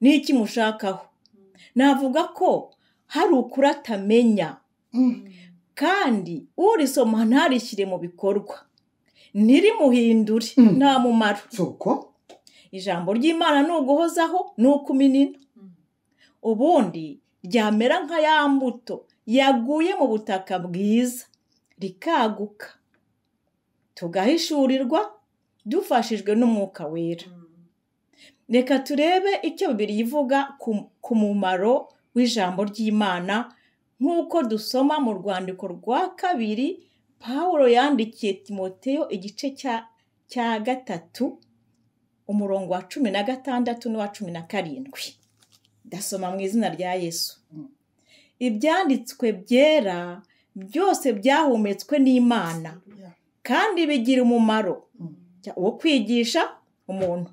S4: n'iki mushakaho navuga ko hari ukuri atamenya kandi urisoma ntarishyire mu bikorwa ntirimuhindure nta mumaro ijambo ry'Imana ni uguhozaho ni ukuminina ubundi ryamera nka ya mbuto yaguye mu butaka bwiza rikaguka tugahishurirwa dufashijwe n'umwuka wera reka turebe icyo Bibiliya ivuga ku mumaro w'ijambo ry'Imana nk'uko dusoma mu rwandiko rwa 2 Pawulo yandikiye Timoteyo igice cya 3 umurongo wa 16 n'uwa 17 dasoma mu izina rya Yesu ibyanditswe byera byose byahumetswe n'Imana kandi bigira umumaro wo kwigisha umuntu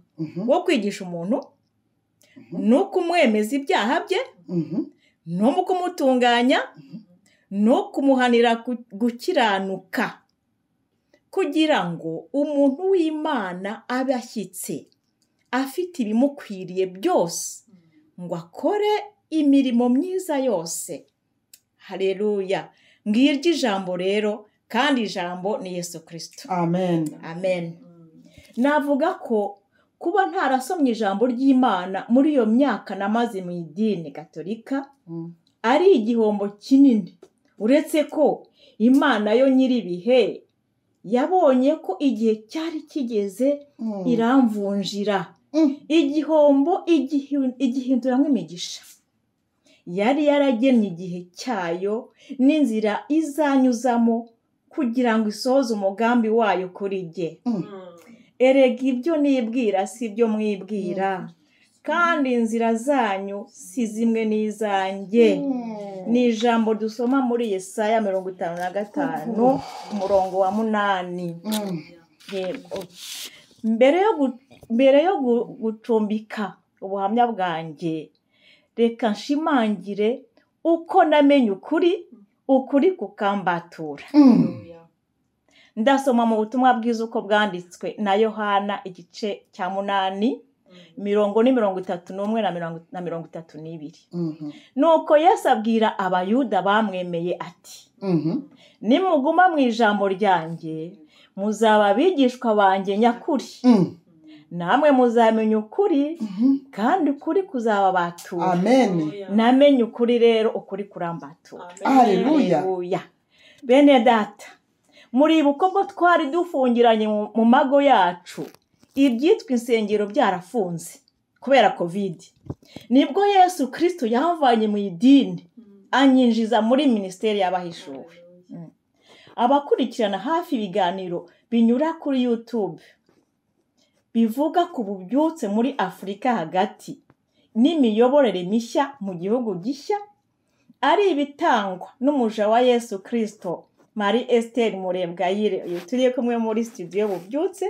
S4: no kumwemeza ibyaha bye no mu kumutunganya no kumuhanira gukiranuka kugira ngo umuntu w'Imana abe ashyitse afite ibimukwiriye byose ngo akore imirimo myiza yose haleluya ngiryo ijambo rero kandi ijambo ni Yesu Kristo amen navuga ko kuba ntarasomye ijambo ry'Imana muri iyo myaka namaze mu idini gatolika ari igihombo kinini uretse ko Imana yo nyiri bihe yabonye ko igihe cyari kigeze iramvunjira igihombo igihinduramo imigisha yari yaragennye igihe cyayo n'inzira izanyuzamo kugira ngo isohoze umugambi wayo kuri jye erega ibyo nibwira si byo mwibwira kandi inzira zanyu si zimwe n'izanjye ni ijambo dusoma muri Yesaya 55 umurongo wa 8 mbere yo gucumbika ubuhamya bwanjye reka nshimangire uko namenye ukuri kukambatura ndasoma mu butumwa bwiza uko bwanditswe na Yohana igice cya 8 31 na 32 nuko Yesu abwira abayuda bamwemeye ati nimuguma mu ijambo ryanjye muzaba abigishwa banjye nyakuri namwe muzamenya ukuri kandi ukuri kuzababatura namenye ukuri rero ukuri kurambatura haleluya bene data muribuka ubwo twari dufungiranye mu mago yacu ibyitwa insengero byarafunze kubera covid nibwo Yesu Kristo yavanye mu idini anyinjiza muri ministeri y'abahishuwe abakurikirana hafi ibiganiro binyura kuri YouTube bivuga ku bubyutse muri Afurika hagati n'imiyoborere mishya mu gihugu gishya ari ibitangwa n'umuja wa Yesu Kristo Esther Murebwayire turiye kumwe muri studio bubyutse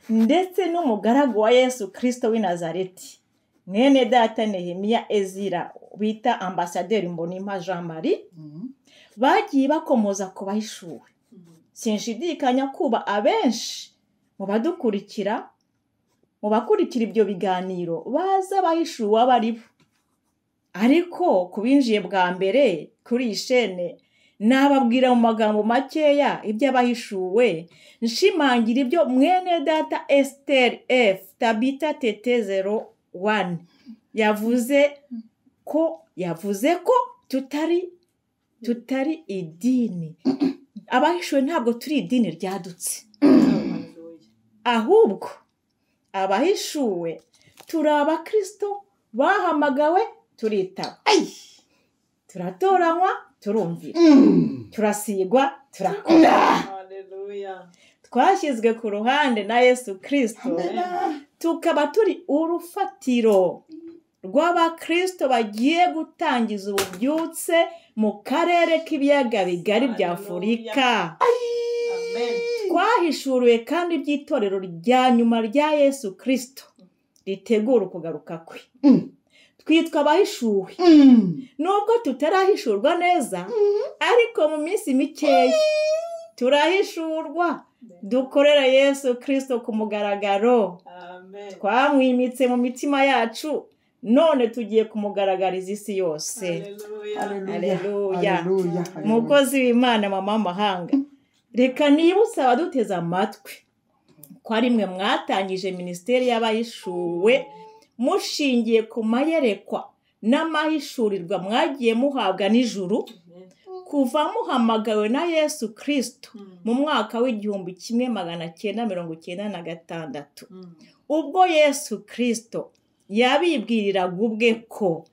S4: ndetse n'umugaragu wa Yesu Kristo w'i Nazareti mwene data Nehemiya Ezira bita ambasaderi Mbonimpa Jean Marie bagiye bakomoza ku bahishuwe sinshidikanya kuba abenshi mu bakurikira ibyo biganiro baza bahishuwe abaribo ariko kubinjiye bwa mbere kuri ishene nababwira mu magambo makeya ibyo abahishuwe nshimangira ibyo mwene data Esther F Tabita Tete 01 yavuze ko tutari idini abahishuwe ntabwo turi idini ryadutse ahubwo abahishuwe turi abakristo bahamagawe turitaba turatoranywa turumvira turasigwa turakora twashyizwe ku ruhande na Yesu Kristo tukaba turi urufatiro rw'abakristo bagiye gutangiza ububyutse mu karere k'ibiyaga bigari bya Afurika. Twahishuriwe kandi by'itorero rya nyuma rya Yesu Kristo ritegura ukugaruka kwe. Twitwa abahishuwe nubwo tutarahishurwa neza ariko mu minsi mikeya turahishurwa dukorera Yesu Kristo ku mugaragaro. Twamwimitse mu mitima yacu none tugiye kumugaragariza isi yose. Haleluya. Mukozi w'Imana Mamawamahanga, reka nibutse abaduteze amatwi ko ari mwe mwatangije ministeri y'abahishuwe mushingiye ku mayerekwa n'amahishurirwa mwagiye muhabwa n'ijuru kuva muhamagawe na Yesu Kristo mu mwaka w'1996 ubwo Yesu Kristo yabibwiriraga ubwe ko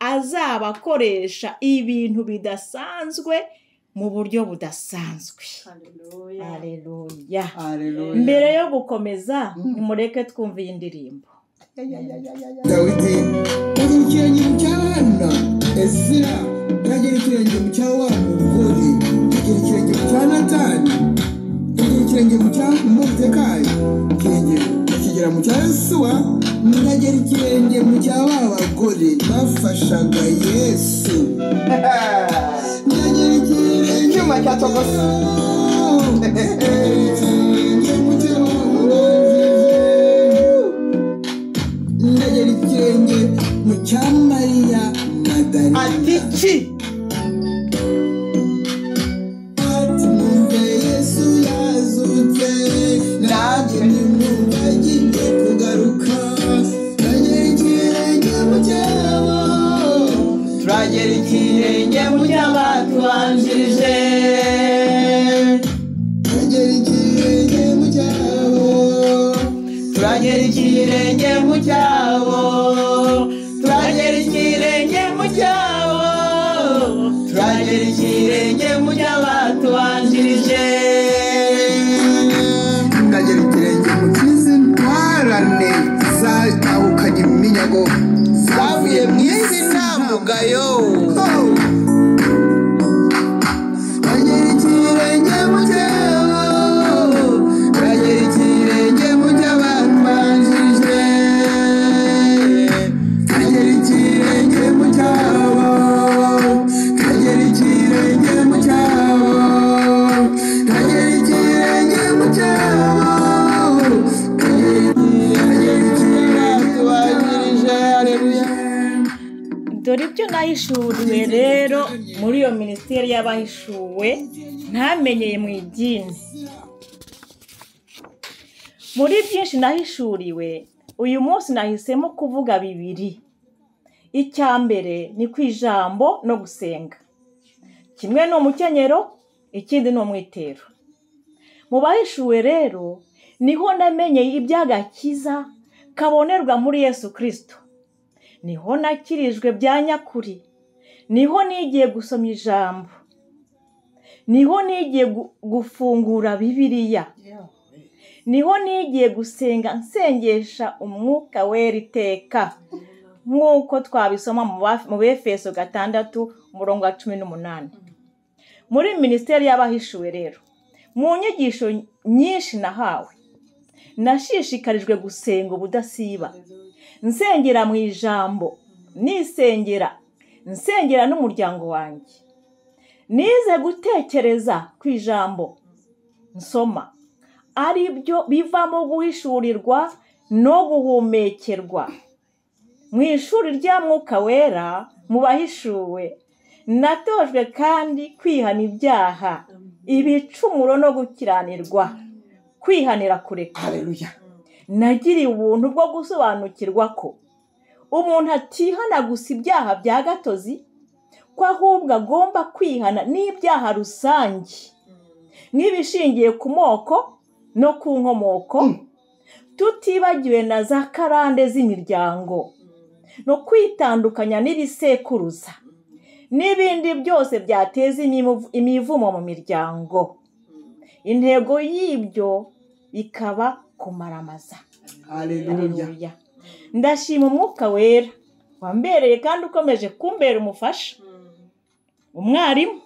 S4: azabakoresha ibintu bidasanzwe mu buryo budasanzwe. Haleluya. Mbere yo gukomeza nimureke twumve iyi ndirimbo.
S1: Dawidi yagirikiranye mu cyana Ezra yagirikiranye mu cyawa Umugore yagirikiranye mu cya Natani yagirikiranye mu cya Murebwayire kigera mu cya Yesuwa yagirikiranye mu cya abagore bafashaga Yesu yagirikiranye icyuma cya Togosa yagirikiranye mu cya Mariya Magdalena Atichi Atimumve Yesu yazutse nanjye nimwumva agiye kugaruka yagirikiranye mu cyabo turagera ikirenge mu cy'abatubanjirije yagirikiranye mu cyabo turagera ikirenge mu cyabo turagera ikirenge mu cyabo turagera ikirenge mu cy'abatubanjirije ndagera ikirenge mu cy'izi ntwarane zahukanye iminyago zavuye mu isi nta mugayo turagera ikirenge mu cyabo turagera ikirenge mu cy'abatubanjirije turagera ikirenge mu cyabo turagera ikirenge mu cyabo turagera ikirenge mu cyabo
S4: Dore ibyo nahishuriwe rero muri iyo ministeri y'abahishuwe ntamenyeye mu idini. Muri byinshi nahishuriwe uyu munsi nahisemo kuvuga bibiri. Icya mbere ni kwijambo no gusenga. Kimwe ni umukenyero, ikindi ni umwitero. Mu bahishuwe rero niho namenyeye iby'agakiza kabonerwa muri Yesu Kristo. Niho nakirijwe bya nyakuri. Niho nigiye gusoma ijambo. Niho nigiye gufungura Bibiliya. Niho nigiye gusenga nsengesha umwuka wera iteka. Nk'uko twabisoma mu Befeso 6:18. Muri ministeri y'abahishuwe rero mu nyigisho nyinshi nahawe nashishikarijwe gusenga ubudasiba. Nsengera mu ijambo, nsengera n'umuryango wanjye. Nize gutekereza ku ijambo nsoma ari byo bivamo guhishurirwa no guhumekerwa. Mu ishuri rya Mwuka Wera mu bahishuwe natojwe kandi kwihana ibyaha, ibicumuro no gukiranirwa, kwihanira kureka. Haleluya. Nagiriye ubuntu bwo gusobanukirwa ko umuntu atihana gusa ibyaha bya gatozi, ko ahubwo agomba kwihana n'ibyaha rusange nk'ibishingiye ku moko no ku nkomoko, tutibagiwe na za karande z'imiryango no kwitandukanya n'ibisekuruza n'ibindi byose byateza imivumo mu miryango. Intego y'ibyo ikaba kumaramaza. Haleluya. Ndashima Umwuka Wera wambereye kandi ukomeje kumbera umufasha, umwarimu,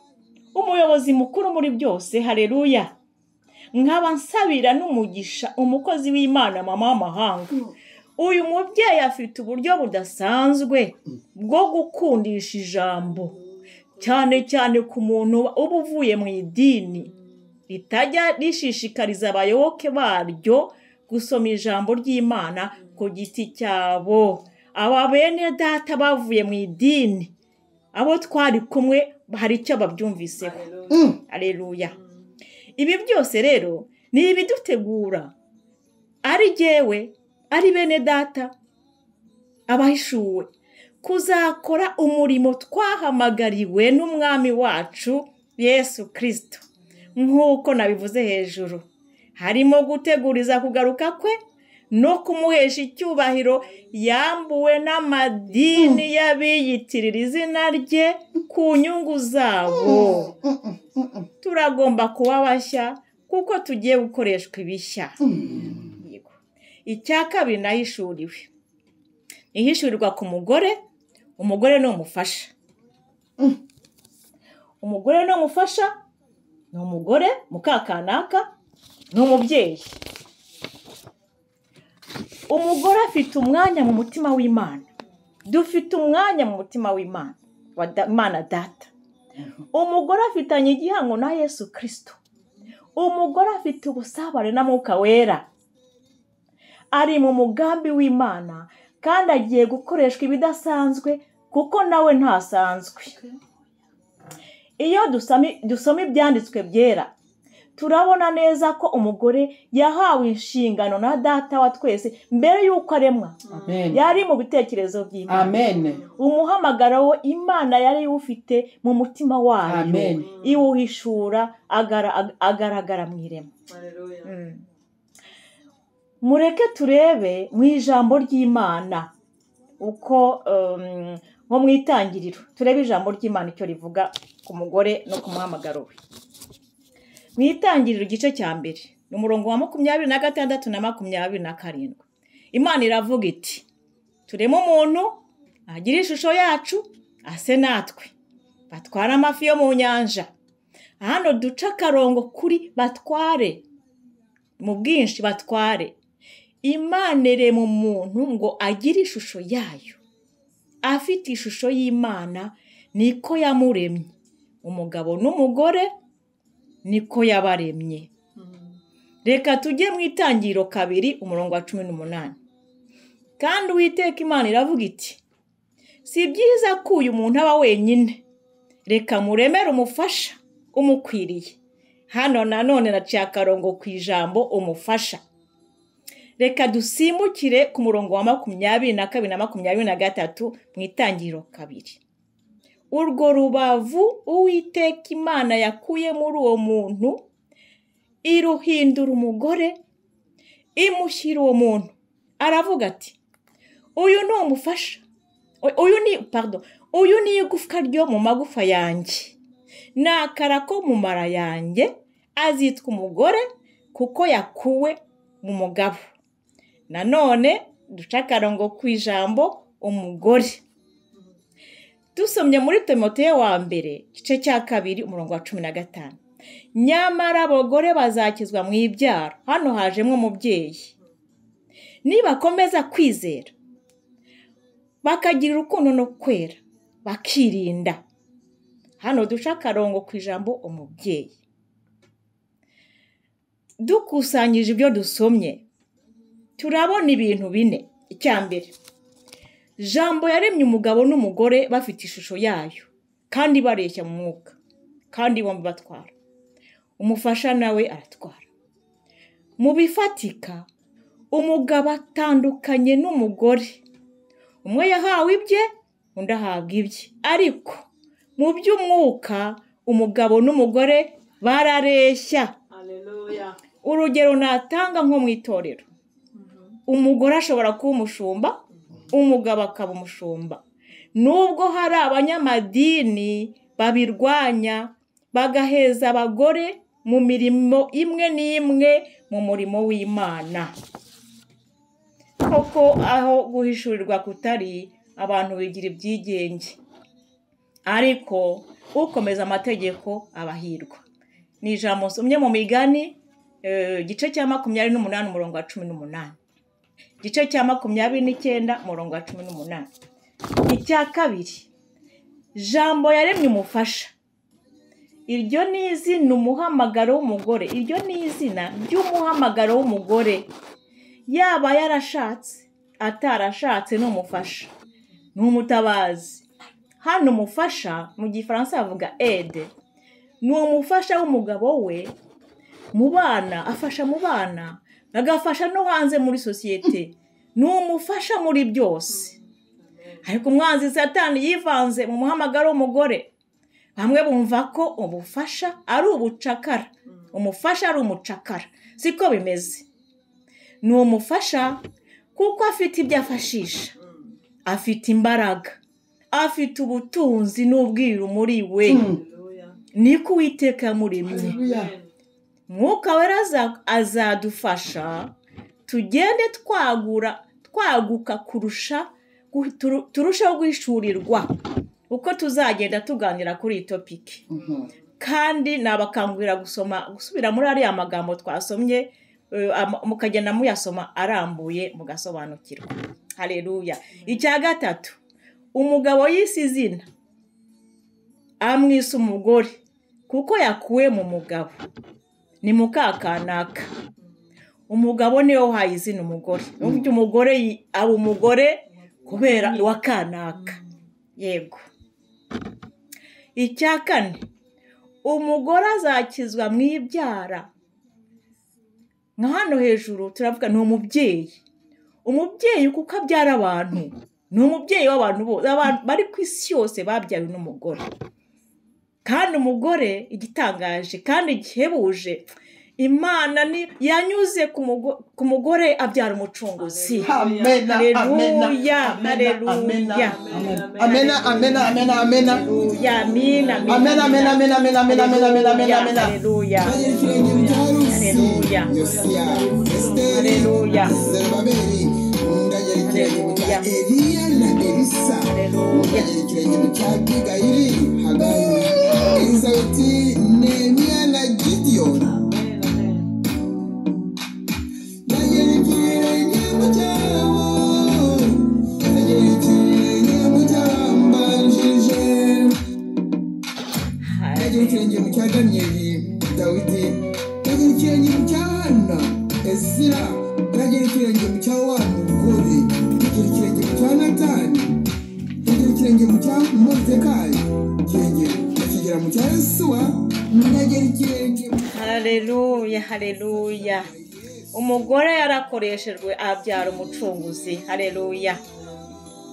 S4: umuyobozi mukuru muri byose. Haleluya. Nkaba nsabira n'umugisha umukozi w'Imana Mamawamahanga. Uyu mubyeyi afite uburyo budasanzwe bwo gukundisha ijambo, cyane cyane ku muntu uba uvuye mu idini ritajya rishishikariza abayoboke baryo gusoma ijambo ry'Imana ku giti cyabo. Aba bene data bavuye mu idini, abo twari kumwe hari icyo babyumviseho. Haleluya. Ibi byose rero ni ibidutegura, ari jyewe, ari bene data, abahishuwe, kuzakora umurimo twahamagariwe n'umwami wacu Yesu Kristo. Nk'uko nabivuze hejuru, harimo guteguriza kugaruka kwe no kumuhesha icyubahiro yambuwe n'amadini y'abiyitirira izina rye ku nyungu zabo. Turagomba kuba bashya kuko tugiye gukoreshwa ibishya. Icya kabiri nahishuriwe. Ihishurirwa ku mugore. Umugore ni umufasha. Umugore ni umufasha, ni umugore mukakanaka, ni umubyeyi. Umugore afite umwanya mu mutima w'Imana. Dufite umwanya mu mutima w'Imana, Imana Data. Umugore afitanye igihango na Yesu Kristo. Umugore afite ubusabane na Mwuka Wera. Ari mu mugambi w'Imana kandi agiye gukoreshwa ibidasanzwe kuko nawe ntasanzwe. Iyo dusoma ibyanditswe byera, turabona neza ko umugore yahawe inshingano na Data wa twese mbere y'uko aremwa. Yari mu bitekerezo by'Imana. Umuhamagaro wo Imana yari ufite mu mutima wayo, iwuhishura agaragara mu irema. Mureke turebe mu ijambo ry'Imana uko nko mu itangiriro turebe ijambo ry'Imana icyo rivuga ku mugore no ku muhamagaro we. Mu itangiriro igice cya mbere ni umurongo wa 26 na 27. Imana iravuga iti, tureme umuntu agira ishusho yacu ase natwe, batwara amafi yo mu nyanja. Hano duca akarongo kuri batware, mu bwinshi batware. Imana irema umuntu ngo agire ishusho yayo. Afite ishusho y'Imana niko yamuremye. Umugabo n'umugore niko yabaremye. Reka tujye mu itangiriro 2 umurongo wa 18. Kandi Uwiteka Imana iravuga iti, si byiza ko uyu muntu aba wenyine, reka muremere umufasha umukwiriye. Hano nanone naciye akarongo ku ijambo umufasha. Reka dusimbukire ku murongo wa 22 na 23 mu itangiriro 2. Urwo rubavu Uwiteka Imana yakuye muri uwo muntu iruhindura umugore, imushyira uwo muntu. Aravuga ati, uyu ni umufasha, uyu ni igufwa ryo mu magufa yanjye, n'akara ko mu mara yanjye. Azitwa umugore kuko yakuwe mu mugabo. Nanone duca akarongo ku ijambo umugore. Dusomye muri Timoteyo wa mbere igice cya 2 umurongo wa 15. Nyamara abagore bazakizwa mu ibyaro. Hano hajemo umubyeyi. Nibakomeza kwizera, bakagira urukundo no kwera, bakirinda. Hano duca akarongo ku ijambo umubyeyi. Dukusanyije ibyo dusomye, turabona ibintu 4. Icya mbere, Jambo yaremye umugabo n'umugore bafite ishusho yayo kandi bareshya mu mwuka, kandi bombi batwara. Umufasha nawe aratwara. Mu bifatika, umugabo atandukanye n'umugore. Umwe yahawe ibye, undi ahabwa ibye. Ariko mu by'umwuka, umugabo n'umugore barareshya.
S2: Haleluya.
S4: Urugero natanga nko mu itorero, umugore ashobora kuba umushumba, umugabo akaba umushumba. Nubwo hari abanyamadini babirwanya bagaheza abagore mu mirimo imwe n'imwe mu murimo w'Imana. Koko aho guhishurirwa kutari, abantu bigira ibyigenge, ariko ukomeza amategeko abahirwa. Ni ijambo nsomye mu Migani igice cya 28 umurongo wa 18, igice cya 29 umurongo wa 18. Icya kabiri, jambo yaremye umufasha. Iryo ni izina umuhamagaro w'umugore, iryo ni izina ry'umuhamagaro w'umugore. Yaba yarashatse atarashatse n'umufasha, n'umutabazi. Hano umufasha mu gifaransa bavuga aide, ni umufasha w'umugabo we mu bana, afasha mu bana, agafasha no hanze muri sosiyete. Ni umufasha muri byose. Ariko umwanzi Satani yivanze mu muhamagaro w'umugore. Bamwe bumva ko ubufasha ari ubucakara, umufasha ari umucakara. Siko bimeze. Ni umufasha kuko afite ibyo afashisha, afite imbaraga, afite ubutunzi n'ubwiru muri we. Niko Uwiteka yamuremye. Mwuka Wera azadufasha tugende twaguka turushaho guhishurirwa uko tuzagenda tuganira kuri iyi topiki. Kandi nabakangurira gusubira muri ariya magambo twasomye, mukagenda muyasoma arambuye mugasobanukirwa. Haleluya. Icya gatatu, umugabo yise izina amwise umugore kuko yakuwe mu mugabo, ni mukakanaka. Umugabo niwe wahaye izina umugore, n'ubwo umugore aba umugore kubera wa kanaka. Yego. Icya kane, umugore azakizwa mu ibyara. Nka hano hejuru turavuga ni umubyeyi. Umubyeyi kuko abyara abantu, ni umubyeyi w'abantu bose, abantu bari ku isi yose babyawe n'umugore. Kandi umugore igitangaje kandi gihebuje, Imana ni yanyuze ku mugore abyara umucunguzi.
S1: Amen.
S4: Haleluya. Haleluya.
S1: Amen. Amen. Amen. Amen.
S4: Haleluya. Amina.
S1: Amen. Amen. Amen. Amen. Amen. Amen. Amen. Amen. Amen.
S4: Haleluya. Haleluya.
S1: Esther,
S4: Haleluya.
S1: babiri,
S4: Haleluya.
S1: Eliya na Elisa.
S4: Haleluya.
S1: BW'ITORERO, Hagayi, Elizabeti, Nehemiya na Gideon. Dawidi, ikirenge mu cya Hana, Ezira, ikirenge mu cya wa mugore, ikirenge mu cya Natani, ikirenge mu cya Moridekayi, ikigera mu cya Yesuwa, ikirenge.
S4: Haleluya. Haleluya. Umugore yarakoreshejwe abyara umucunguzi. Haleluya.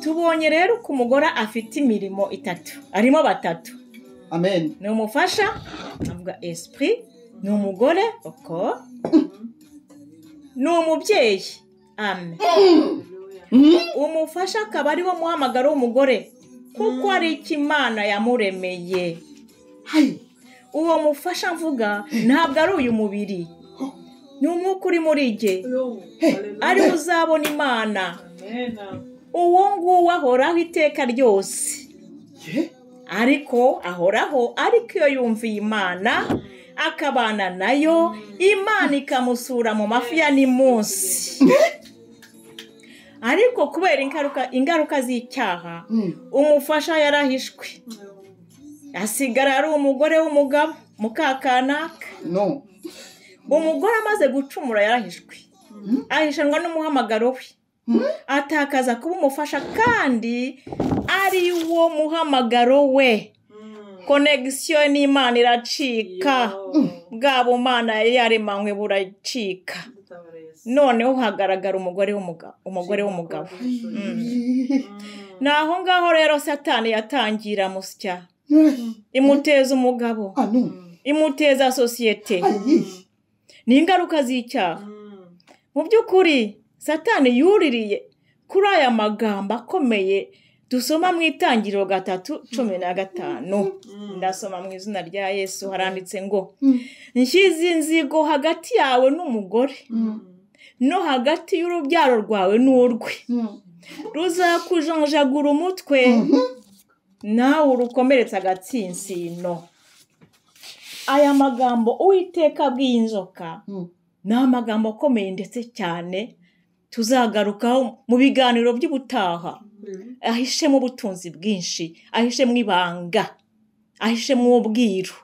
S4: Tubonye rero ko umugore afite imirimo itatu, arimo batatu.
S1: Amen.
S4: Ni umufasha, avuga esprit, ni umugore, uko, ni umubyeyi. Amen. Umufasha akaba ari wo muhamagaro w'umugore kuko ari Imana yamuremeye. Uwo mufasha mvuga ntabwo ari uyu mubiri, ni umwuka uri muri jye, ari uzabona Imana. Uwo nguwo ahoraho iteka ryose, ariko ahoraho, ariko iyo yumviye Imana akabana nayo, Imana ikamusura mu mafi ya nimunsi. Ariko kubera ingaruka z'icyaha, umufasha yarahishwe, asigara ari umugore w'umugabo mukakanaka.
S1: No.
S4: Umugore amaze gucumura yarahishwe, ahishanwa n'umuhamagaro we, atakaza kuba umufasha kandi ari wo muhamagaro we. Connection n'Imana iracika, bwa bumana yaremanywe buracika. Noneho hagaragara umugore w'umugabo. Naho ngaho rero Satani yatangira musya, imuteza umugabo, imuteza sosiyete ni ingaruka z'icyaha mu by'ukuri Satani yuririye kuri aya magambo akomeye dusoma mu Itangiriro 3:15 ndasoma mu izina rya Yesu haranditse ngo nshyize inzigo hagati yawe n'umugore no hagati y'urubyaro rwawe n'urwe ruzakujanjagura umutwe nawe urukomeretsa agatsinsino. Aya magambo Uwiteka bw'inzoka ni amagambo akomeye ndetse cyane tuzagarukaho mu biganiro by'ubutaha. Ahishemo ubutunzi bwinshi, ahishemo ibanga, ahishemo ubwiru.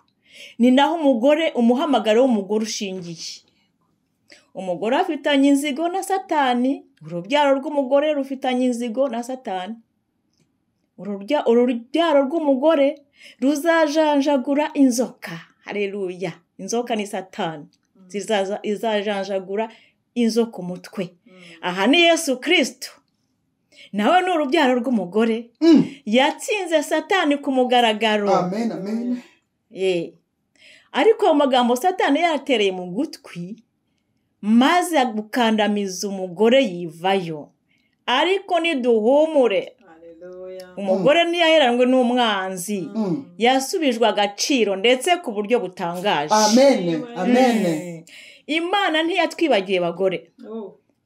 S4: Ni naho umugore umuhamagaro w'umugore ushingiye. Umugore afitanye inzigo na Satani, urubyaro rw'umugore rufitanye inzigo na Satani. Urubyaro rw'umugore ruzajanjagura inzoka. Haleluya. Inzoka ni Satani. Izajanjagura inzoka umutwe. Aha ni Yesu Kristo. Nawe ni urubyaro rw'umugore. Yatsinze Satani ku mugaragaro.
S1: Amen, amen.
S4: Ariko amagambo Satani yatereye mu gutwi maze gukandamiza umugore yivayo. Ariko niduhumure. Umugore ntiyaheranwe n'umwanzi. Yasubijwe agaciro ndetse ku buryo butangaje.
S1: Amen, amen.
S4: Imana ntiyatwibagiye abagore.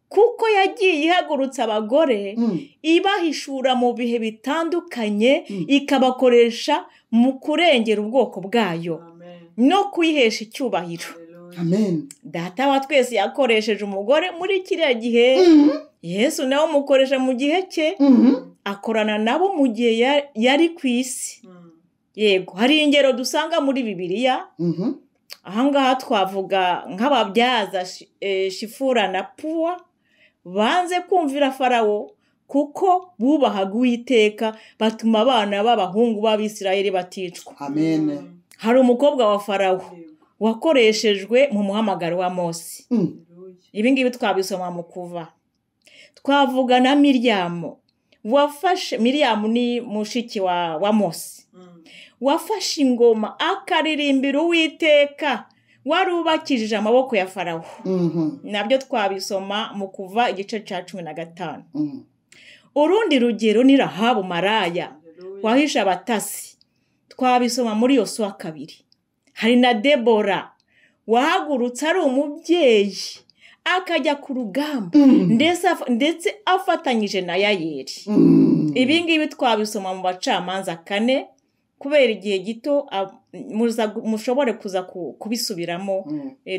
S4: Kuko yagiye ihagurutsa abagore ibahishura mu bihe bitandukanye ikabakoresha mu kurengera ubwoko bwayo no kuyihesha icyubahiro.
S1: Amen.
S4: Data wa twese yakoresheje umugore muri kiriya gihe. Yesu nawe umukoresha mu gihe cye. Akorana nabo mu gihe yari ku isi. Yego, hari ingero dusanga muri Bibiliya. Ahangaha twavuga nk'ababyaza Shifura na Puwa banze kumvira Farawo kuko bubahaga Uwiteka batuma abana b'abahungu b'Abisirayeli baticwa.
S1: Amen.
S4: Hari umukobwa wa Farawo wakoreshejwe mu muhamagaro wa Mose. Ibi ngibi twabisoma mu Kuva. Twavuga na Miriyamu. Miriyamu ni mushiki wa Mose. Wafashe ingoma akaririmbira Uwiteka warubakishije amaboko ya Farawo. Nabyo twabisoma mu Kuva igice cya 15. Urundi rugero ni Rahabu maraya wahisha abatasi. Twabisoma muri Yosuwa 2. Hari na Debora wahagurutse ari umubyeyi akajya ku rugamba ndetse afatanyije na Yayeli. Ibi ngibi twabisoma mu Bacamanza 4 kubera igihe gito mushobore kuza kubisubiramo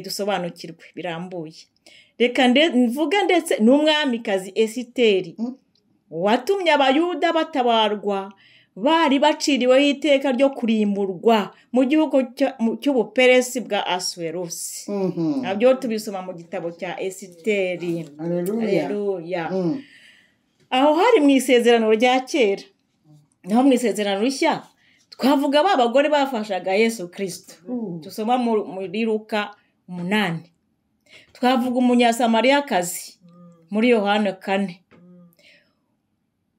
S4: dusobanukirwe birambuye. Reka mvuga ndetse n'umwamikazi Esther watumye abayuda batabarwa bari baciriweho iteka ryo kurimburwa mu gihugu cy'ubuperesi bwa Asuwerusi. Nabyo tubisoma mu gitabo cya Esther. Haleluya. Aho hari mu isezerano rya kera. Naho mu isezerano rishya twavuga abagore bafashaga Yesu Kristo. Tusoma muri Luka 8. Twavuga umunyasamariyakazi muri Yohana 4.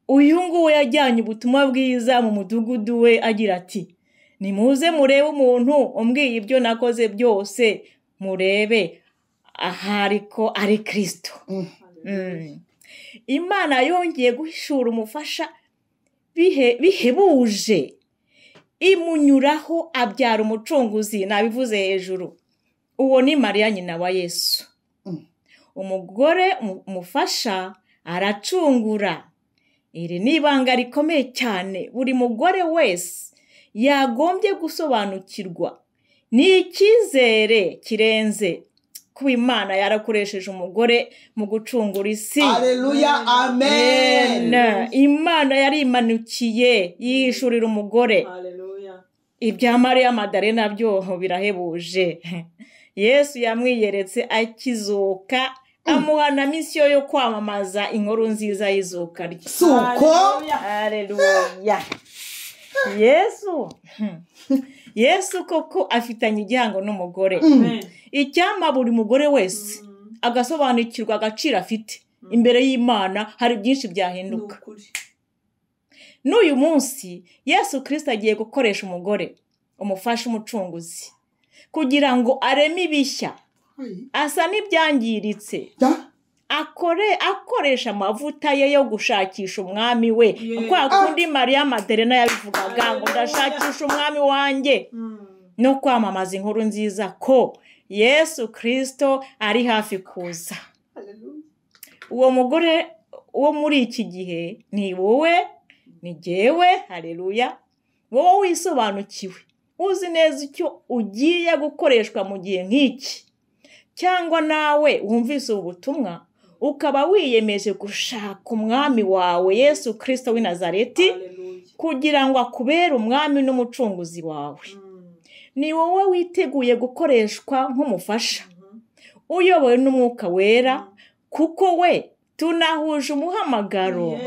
S4: Uyu nguwe yajyanye ubutumwa bwiza mu mudugudu we agira ati nimuze murebe umuntu umbwiye ibyo nakoze byose murebe ahariko ari Kristo. Imana yongeye guhishura umufasha bihebuje imunyuraho abyara umucunguzi nabivuze hejuru. Uwo ni Mariya nyina wa Yesu. Umugore umufasha aracungura. Iri ni ibanga rikomeye cyane buri mugore wese yagombye gusobanukirwa. Ni icyizere kirenze kuba Imana yarakoresheje umugore mu gucungura isi.
S1: Haleluya, amen.
S4: Imana yarimanukiye yihishurira umugore.
S2: Haleluya.
S4: Ibya Mariya Madarena byo birahebuje. Yesu yamwiyeretse akizuka amuhana misiyo yo kwamamaza inkuru nziza y'izuka rye.
S1: Suko.
S4: Haleluya. Yesu koko afitanye igihango n'umugore. Icyama buri mugore wese agasobanukirwa agaciro afite imbere y'Imana hari byinshi byahinduka. N'uyu munsi Yesu Kristo agiye gukoresha umugore umufasha umucunguzi kugira ngo areme ibishya asa n'ibyangiritse akoresha amavuta ye yo gushakisha umwami we kwa kundi Mariya Maderena yabivugaga ngo ndashakisha umwami wanjye no kwamamaza inkuru nziza ko Yesu Kristo ari hafi kuza. Uwo mugore wo muri iki gihe ni wowe ni jyewe. Haleluya. Wowe wisobanukiwe uzi neza icyo ugiye gukoreshwa mu gihe nk'iki, cyangwa nawe wumvise ubutumwa ukaba wiyemeje gushaka umwami wawe Yesu Kristo w'i Nazareti kugira ngo akubere umwami n'umucunguzi wawe. Ni wowe witeguye gukoreshwa nk'umufasha uyobowe n'Umwuka Wera, kuko we tunahuje umuhamagaro.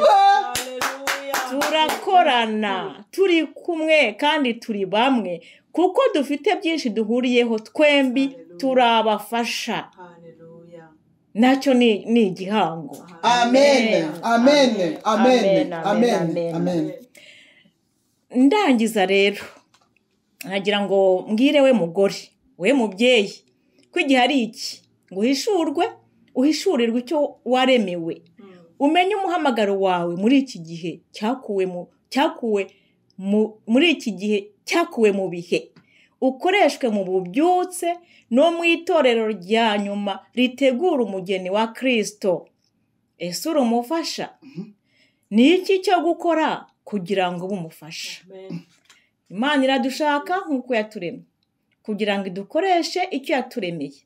S4: Turakorana, turi kumwe kandi turi bamwe, kuko dufite byinshi duhuriyeho twembi, turabafasha. Nacyo ni igihango.
S1: Amen. Amen. Amen. Amen. Amen.
S4: Ndangiza rero nkagira ngo mbwire we mugore, we mubyeyi, ko igihe ari iki ngo uhishurirwe icyo waremewe. Umenye umuhamagaro wawe muri iki gihe cyakuwe mu bihe, ukoreshwe mu bubyutse no mu itorero rya nyuma ritegura umugeni wa Kristo. Ese uri umufasha? Ni iki cyo gukora kugira ngo bumufasha? Imana iradushaka nk'uko yaturemye kugira ngo idukoreshe icyo yaturemeye.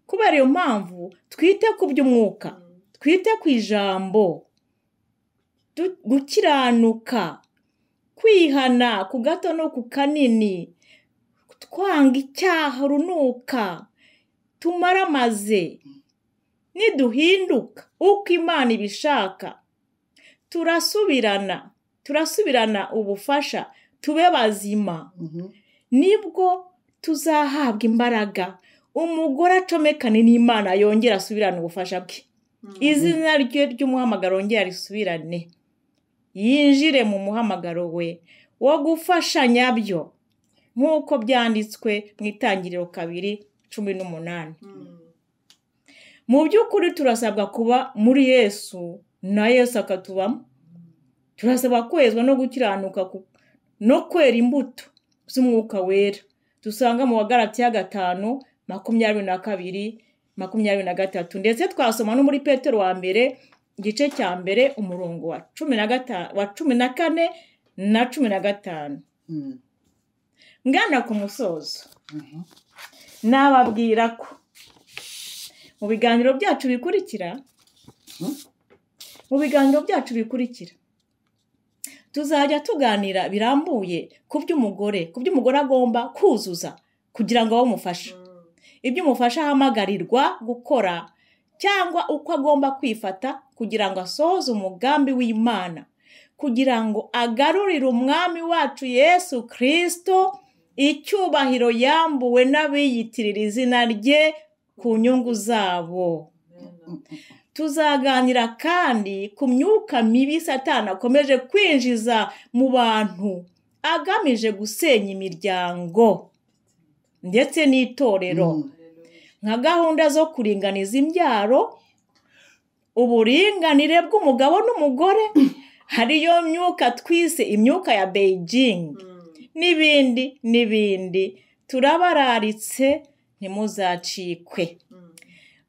S4: Kubera iyo mpamvu twite ku by'umwuka, twite ku ijambo, gukiranuka, kwihana ku gato no ku kanini, twanga icyaha runuka, tumaramaze. Niduhinduka uko Imana ibishaka, turasubirana ubufasha, tube bazima, nibwo tuzahabwa imbaraga. Umugore acomekane n'Imana yongera asubirane ubufasha bwe, izina rye ry'umuhamagaro yongera risubirane, yinjire mu muhamagaro we wo gufasha nyabyo, nk'uko byanditswe mu Itangiriro 2:18. Mu by'ukuri turasabwa kuba muri Yesu na Yesu akatubamo. Turasabwa kwezwa no gukiranuka no kwera imbuto z'Umwuka Wera dusanga mu Bagalatiya 5:22-23, ndetse twasoma no muri Petero wa mbere igice cya mbere umurongo wa 14 na 15. Ngana ku musozo nababwira ko mu biganiro byacu bikurikira tuzajya tuganira birambuye ku by'umugore agomba kuzuza kugira ngo bamufashe, ibyo umufasha ahamagarirwa gukora, cyangwa uko agomba kwifata kugira ngo asohoze umugambi w'Imana, kugira ngo agarurire umwami wacu Yesu Kristo icyubahiro yambuwe n'abiyitirira izina rye ku nyungu zabo. Tuzaganira kandi ku myuka mibi Satani akomeje kwinjiza mu bantu agamije gusenya imiryango ndetse n'itorero, nka gahunda zo kuringaniza imbyaro, uburinganire bw'umugabo n'umugore, hariyo myuka twise imyuka ya Beijing n'ibindi. Turabararitse ntimuzacikwe.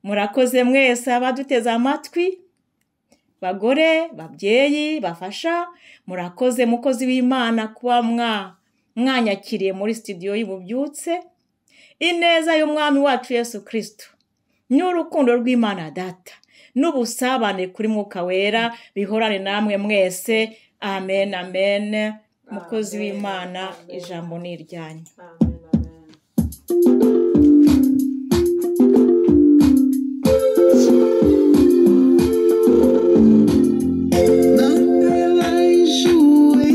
S4: Murakoze mwese abaduteze amatwi, bagore, babyeyi, bafasha. Murakoze mukozi w'Imana kuba mwanyakiriye muri studio y'ububyutse. Ineza y'umwami wacu Yesu Kristo n'urukundo rw'Imana Data n'ubusabane kuri Mwuka Wera bihorane namwe mwese. Amen. Amen. Mukozi w'Imana, ijambo ni iryanyu.
S3: Mana yabahishuwe,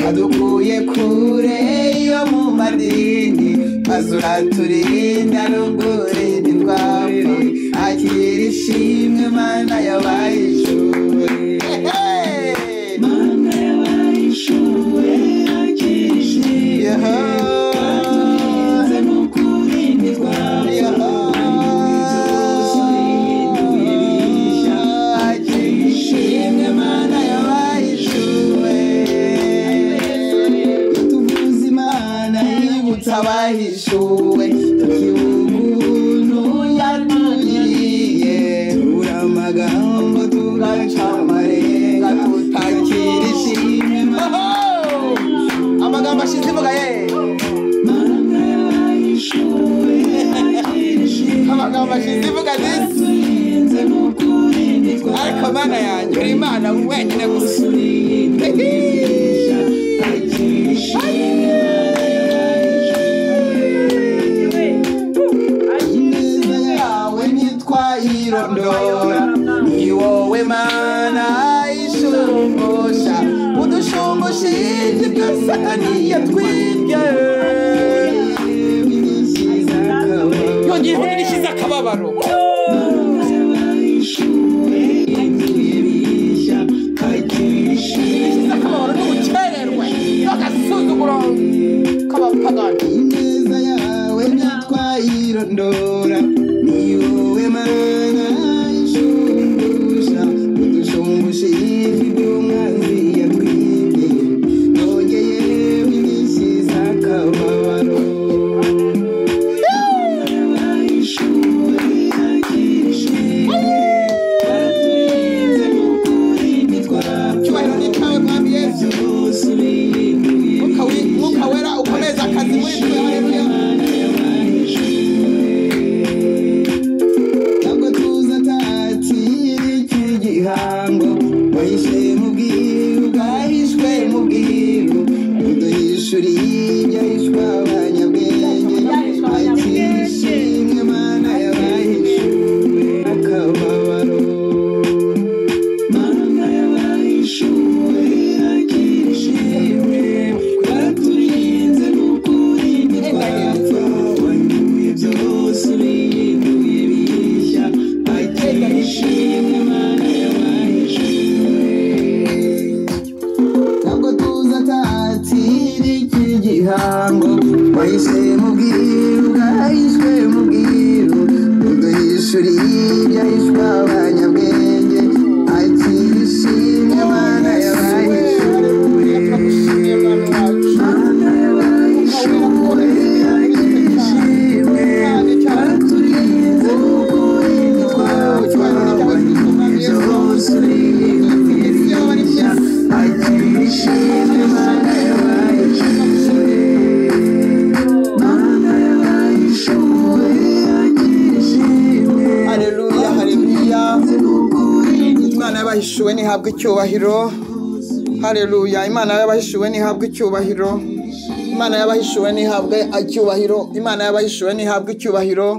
S1: adukuye kure yo mu madini azura turinda rugore ntitwapfa akira ishimwe mana y'abahishuwe mana y'abahishuwe akira ishimwe aturinze mu kuri ntitwapfa akira ishimwe mana y'abahishuwe tuvuze imana yibutsa abahishuwe tukibuntu yatugiriye uramagambo tugaca amarenga tutakira ishimwe amagambo ashize ivuga ye amagambo ashize ivuga ndetse ariko mana yanjye uri imana wenyine gusa ineza yawe ntitwayirondora ni wowe mana ishumbusha udushumbushishe ibyo satani yatwibye yongeye nishize akababaro n'ubukererwe n'agasuzuguro k'abapagani ineza yawe ntitwayirondora ni wowe mana ishumbusha udushumbushishe iby'umwanzi yatwibye yongeye nishize akababaro mukawera ukomeza akazi muri twe ntabwo tuza tatira iki gihango wahishe mu bwiru bwahishwe mu bwiru uduhishuriye ibyahishwe abanyabwenge akira ishimwe mana y'abahishuwe akababaro mana y'abahishuwe akira ishimwe twaturinze n'ukuri ntitwapfa wanduye byose ubihinduye bishya akira ishimwe mana y'abahishuwe ntabwo tuza tatira iki gihango wahishe mu bwiru bwahishwe mu bwiru uduhishuriye ibyahishwe abanyabwenge akira ishimwe mana y'abahishuwe mana y'abahishuwe akira ishimwe twaturinze n'ukuri ntitwapfa wanduye byose ubihinduye bishya akira ishimwe mana y'abahishuwe mana y'abahishuwe akira ishimwe haleluya haleluya imana y'abahishuwe nihabwe icyubahiro haleluya imana y'abahishuwe nihabwe icyubahiro imana y'abahishuwe nihabwe icyubahiro imana y'abahishuwe nihabwe icyubahiro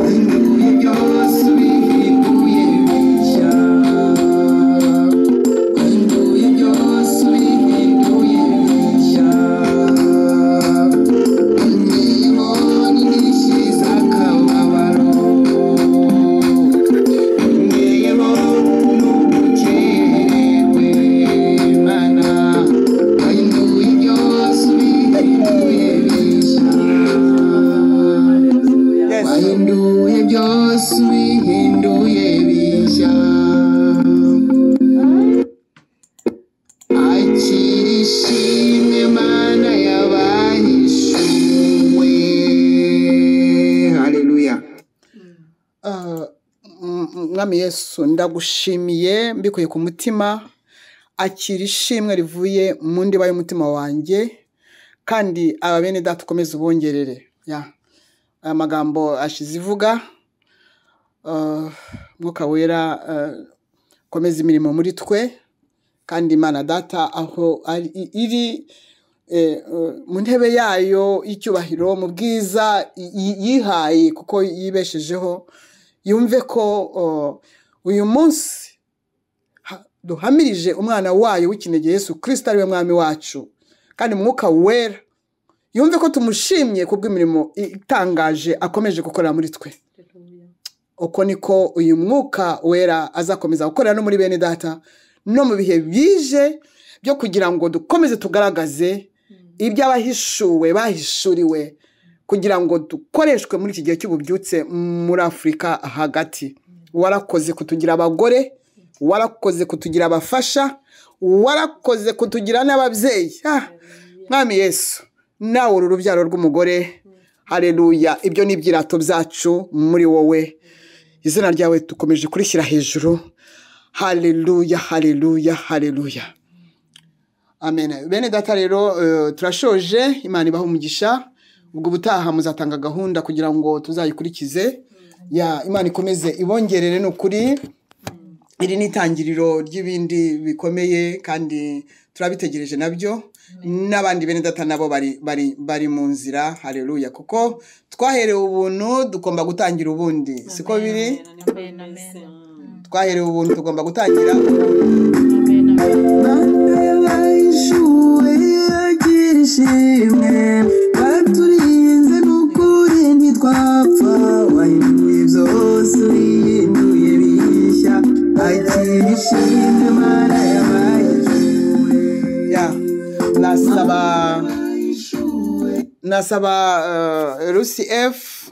S1: wahinduye byose ubihinduye bishya wahinduye byose ubihinduye bishya ongeyeho n'indishyi z'akababaro ongeyeho n'ubukererwe mana wahinduye byose ubihinduye bishya wahinduye byose ubihinduye bishya akira ishimwe mana y'abahishuwe haleluya mwami Yesu ndagushimiye mbikuye ku mutima akira ishimwe rivuye mu ndiba y'umutima wanjye kandi aba bene data ukomeze ubongerere aya magambo ashize ivuga mwuka wera komeza imirimo muri twe kandi Imana data aho iri mu ntebe yayo y'icyubahiro mu bwiza yihaye kuko yibeshejeho yumve ko uyu munsi duhamirije umwana wayo w'ikinege Yesu Kristo ariwe mwami wacu kandi Mwuka Wera yumve ko tumushimye kubw'imirimo itangaje akomeje gukorera muri twe. Uko niko uyu Mwuka Wera azakomeza gukorera no muri bene data no mu bihe bije byo kugira ngo dukomeze tugaragaze iby'abahishuwe bahishuriwe kugira ngo dukoreshwe muri iki gihe cy'ububyutse muri Afrika hagati. Warakoze kutugira abagore, warakoze kutugira abafasha, warakoze kutugira n'ababyeyi. Mwami Yesu, nawe uru rubyaro rw'umugore, haleluya, ibyo ni ibyirato byacu muri wowe. Izina ryawe dukomeje kurishyira hejuru. Haleluya, haleluya, haleluya. Amen. Bene data rero turashoje, Imana ibaha umugisha. Ubwo butaha muzatanga gahunda kugira ngo tuzayikurikize. Imana ikomeze ibongerere n'ukuri. Iri ni itangiriro ry'ibindi bikomeye kandi turabitegereje nabyo. N'abandi bene data nabo bari mu nzira. Haleluya, kuko twaherewe ubuntu tugomba gutangira ubundi. Siko biri? Twaherewe ubuntu tugomba gutangira
S3: ishimwe baturinze n'ukuri ntitwapfa wahinduye byose uhinduye bishya akira ishimwe Mana y'abahishuwe.
S1: nasaba Rusi F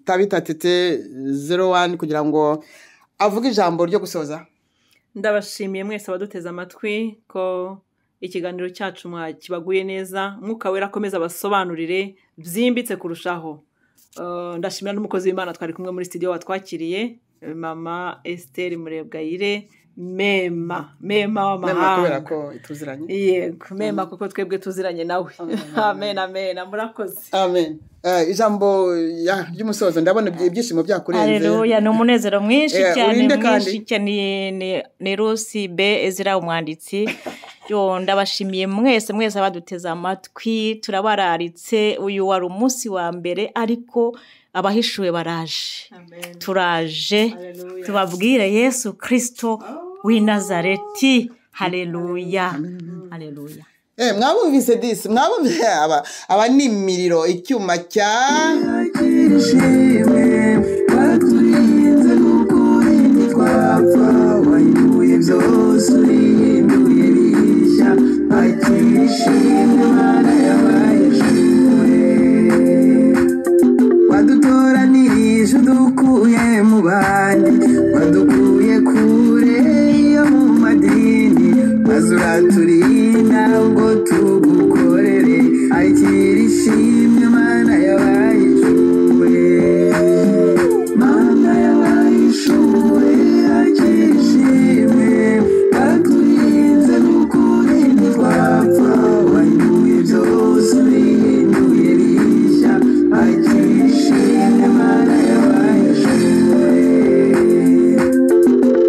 S1: Tabita Tete 01 kugira ngo avuga ijambo ryo gusoza.
S2: Ndabashimiye mwese abaduteze amatwi ko ikiganiro cyacu kibaguye neza. Mwuka Wera akomeza abasobanurire byimbitse kurushaho. Ndashimira n'umukozi w'Imana twari kumwe muri studio watwakiriye, Mama Esther Murebwayire. Mamawamahanga
S1: kubera ko ituziranye.
S2: Yego, kuko twebwe tuziranye nawe. Amen, murakoze.
S1: Amen. Ijambo ry'umusozo ndabona ibyishimo byakurenze.
S4: Haleluya, ni umunezero mwinshi cyane ni Rusi B Ezra umwanditsi. Ndabashimiye mwese abaduteze amatwi, turabararitse. Uyu wari umunsi wa mbere ariko abahishuwe baraje. Turaje tubabwire Yesu Kristo w'i Nazareti. Haleluya, haleluya.
S1: Mwabumvise disi, mwabumvise aba ni imiriro, icyuma cya
S3: ishimwe baturinze n'ukuri ntitwapfa wahinduye byose uhinduye bishya akira ishimwe Mana y'abahishuwe. Wadutoranirije udukuye mu bandi, wadukuye kure yo mu madini, maze uraturinda ngo tugukorere akira ishimwe Mana y'abahishuwe. Mana y'abahishuwe akira ishimwe baturinze n'ukuri ntitwapfa wahinduye byose uhinduye bishya akira ishimwe Mana y'abahishuwe.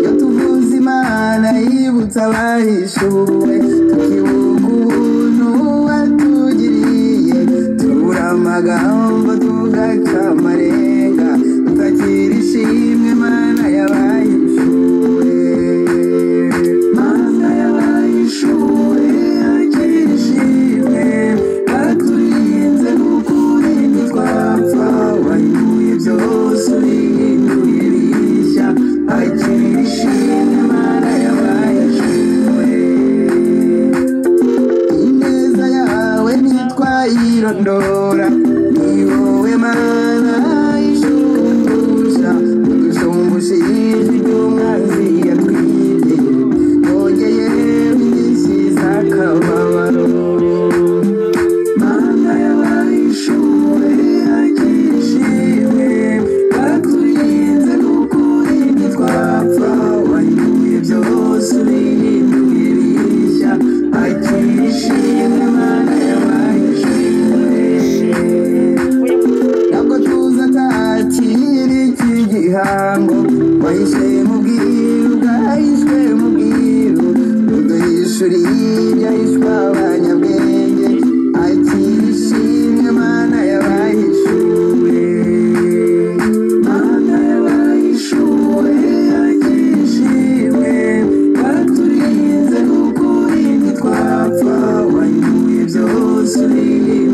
S3: Iyo tuvuze Imana yibutsa abahishuwe, tukibuka ubuntu watugiriye, tubura amagambo tugaca amarenga, tutakira ishimwe Mana y'abahishuwe. Mana y'abahishuwe akira ishimwe baturinze n'ukuri ntitwapfa wahinduye byose uhinduye bishya akira ishimwe Mana y'abahishuwe. Ineza yawe ntitwayirondora, ni wowe Mana ishumbusha udushumbushisha iby'umwanzi yatwibye, yongeye indishyi z'akababaro. Mana y'abahishuwe akira ishimwe baturinze n'ukuri ntitwapfa wahinduye byose uhinduye bishya akira ishimwe Mana y'abahishuwe. Ntabwo tuzatakira iki gihango, wahishe mu bwiru bwahishwe mu bwiru, uduhishuriye ibyahishwe abanyabwenge akira ishimwe Mana y'abahishuwe. Mana y'abahishuwe Yesu ni